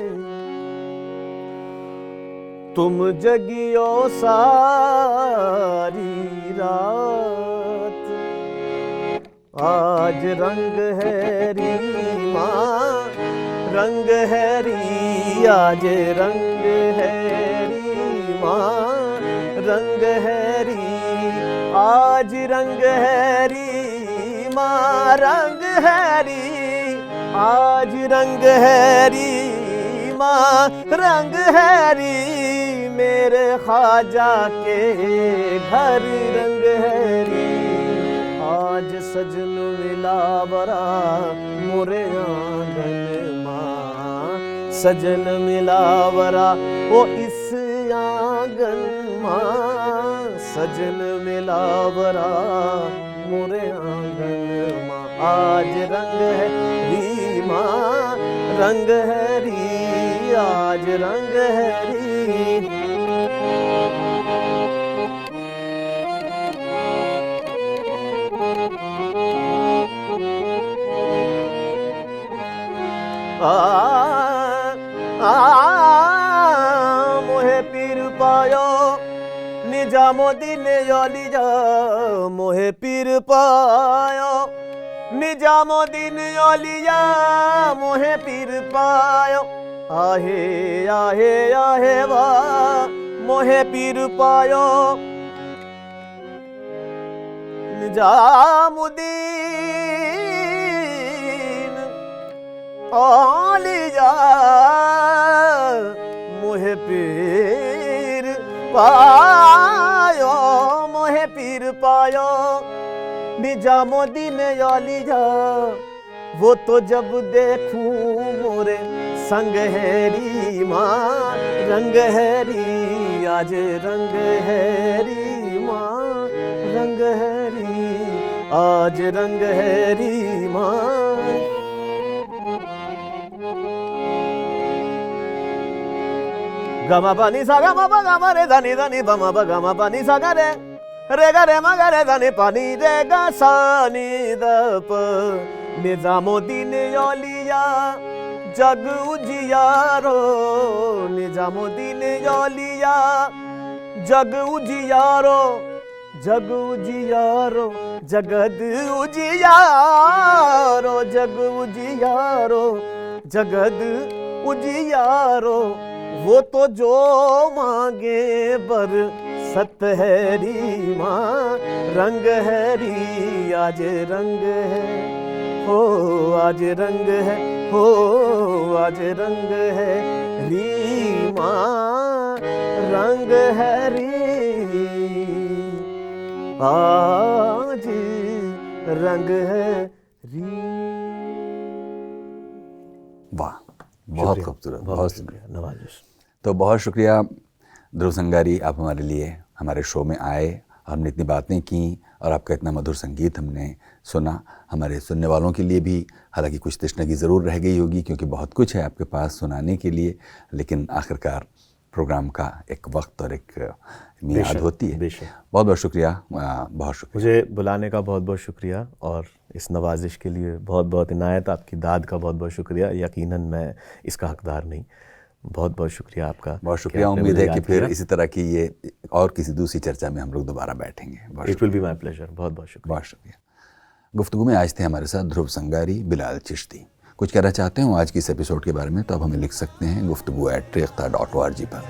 तुम जगियो सारी रात, आज रंग है रीमा रंग है री, आज रंग है रीमा रंग है री, आज रंग है रीमा रंग है री, आज रंग है रीमा रंग है री, मेरे ख्वाजा के घर रंग है री, आज सजन मिला बरा मोरे आंगन माँ, सजन मिला बरा ओ इस आंगन माँ, सजन मिला बरा मोरे आंगन माँ, आज रंग है री माँ रंग है री, आज रंग है री। मोहे पीर पायो निजामुद्दीन औलिया, मोहे पीर पायो निजामुद्दीन औलिया, मोहे पीर पायो आहे आहे आहे वाह, मोहे पीर पायो निजामुद्दीन औलिया, मोहे पीर पायो, मोहे पीर पायो निजामुद्दीन औलिया, वो तो जब देखूं मोरे संग है री माँ रंग है री, आज रंग है री माँ रंग है री, आज रंग है री माँ। गमा पानी सा गमा पा गमा रे धनी धनी बमा पा गमा पानी सा गा रे मा गा रे धनी पानी रे गा सा नी द प, निजामुद्दीन औलिया जग उजियारो निजामुद्दीन औलिया जग उजियारो जग उजियारो जगद उजियारो जग उजियारो जगद उजियारो वो तो जो मांगे बर सतहरी माँ रंग हैरी आज रंग है हो आज रंग है हो आज रंग है री माँ रंग है री आज रंग है री। वाह, बहुत खूबसूरत, बहुत शुक्रिया नवाजिश। तो बहुत शुक्रिया ध्रुव संगारी, आप हमारे लिए हमारे शो में आए, हमने इतनी बातें की और आपका इतना मधुर संगीत हमने सुना। हमारे सुनने वालों के लिए भी हालांकि कुछ तशनगी ज़रूर रह गई होगी क्योंकि बहुत कुछ है आपके पास सुनाने के लिए, लेकिन आखिरकार प्रोग्राम का एक वक्त और एक मियाद होती है। बहुत बहुत शुक्रिया, बहुत शुक्रिया। मुझे बुलाने का बहुत बहुत शुक्रिया और इस नवाजिश के लिए बहुत बहुत इनायत, आपकी दाद का बहुत बहुत शुक्रिया। यकीनन मैं इसका हकदार नहीं, बहुत बहुत शुक्रिया आपका। बहुत शुक्रिया। उम्मीद है कि फिर इसी तरह की ये और किसी दूसरी चर्चा में हम लोग दोबारा बैठेंगे। It will be my pleasure. बहुत बहुत शुक्रिया। बहुत शुक्रिया। गुफ्तगू में आज थे हमारे साथ ध्रुव संगारी, बिलाल चिश्ती। कुछ कहना चाहते हो आज की इस एपिसोड के बारे में तो आप हमें लिख सकते हैं guftgu@rekhta.org पर।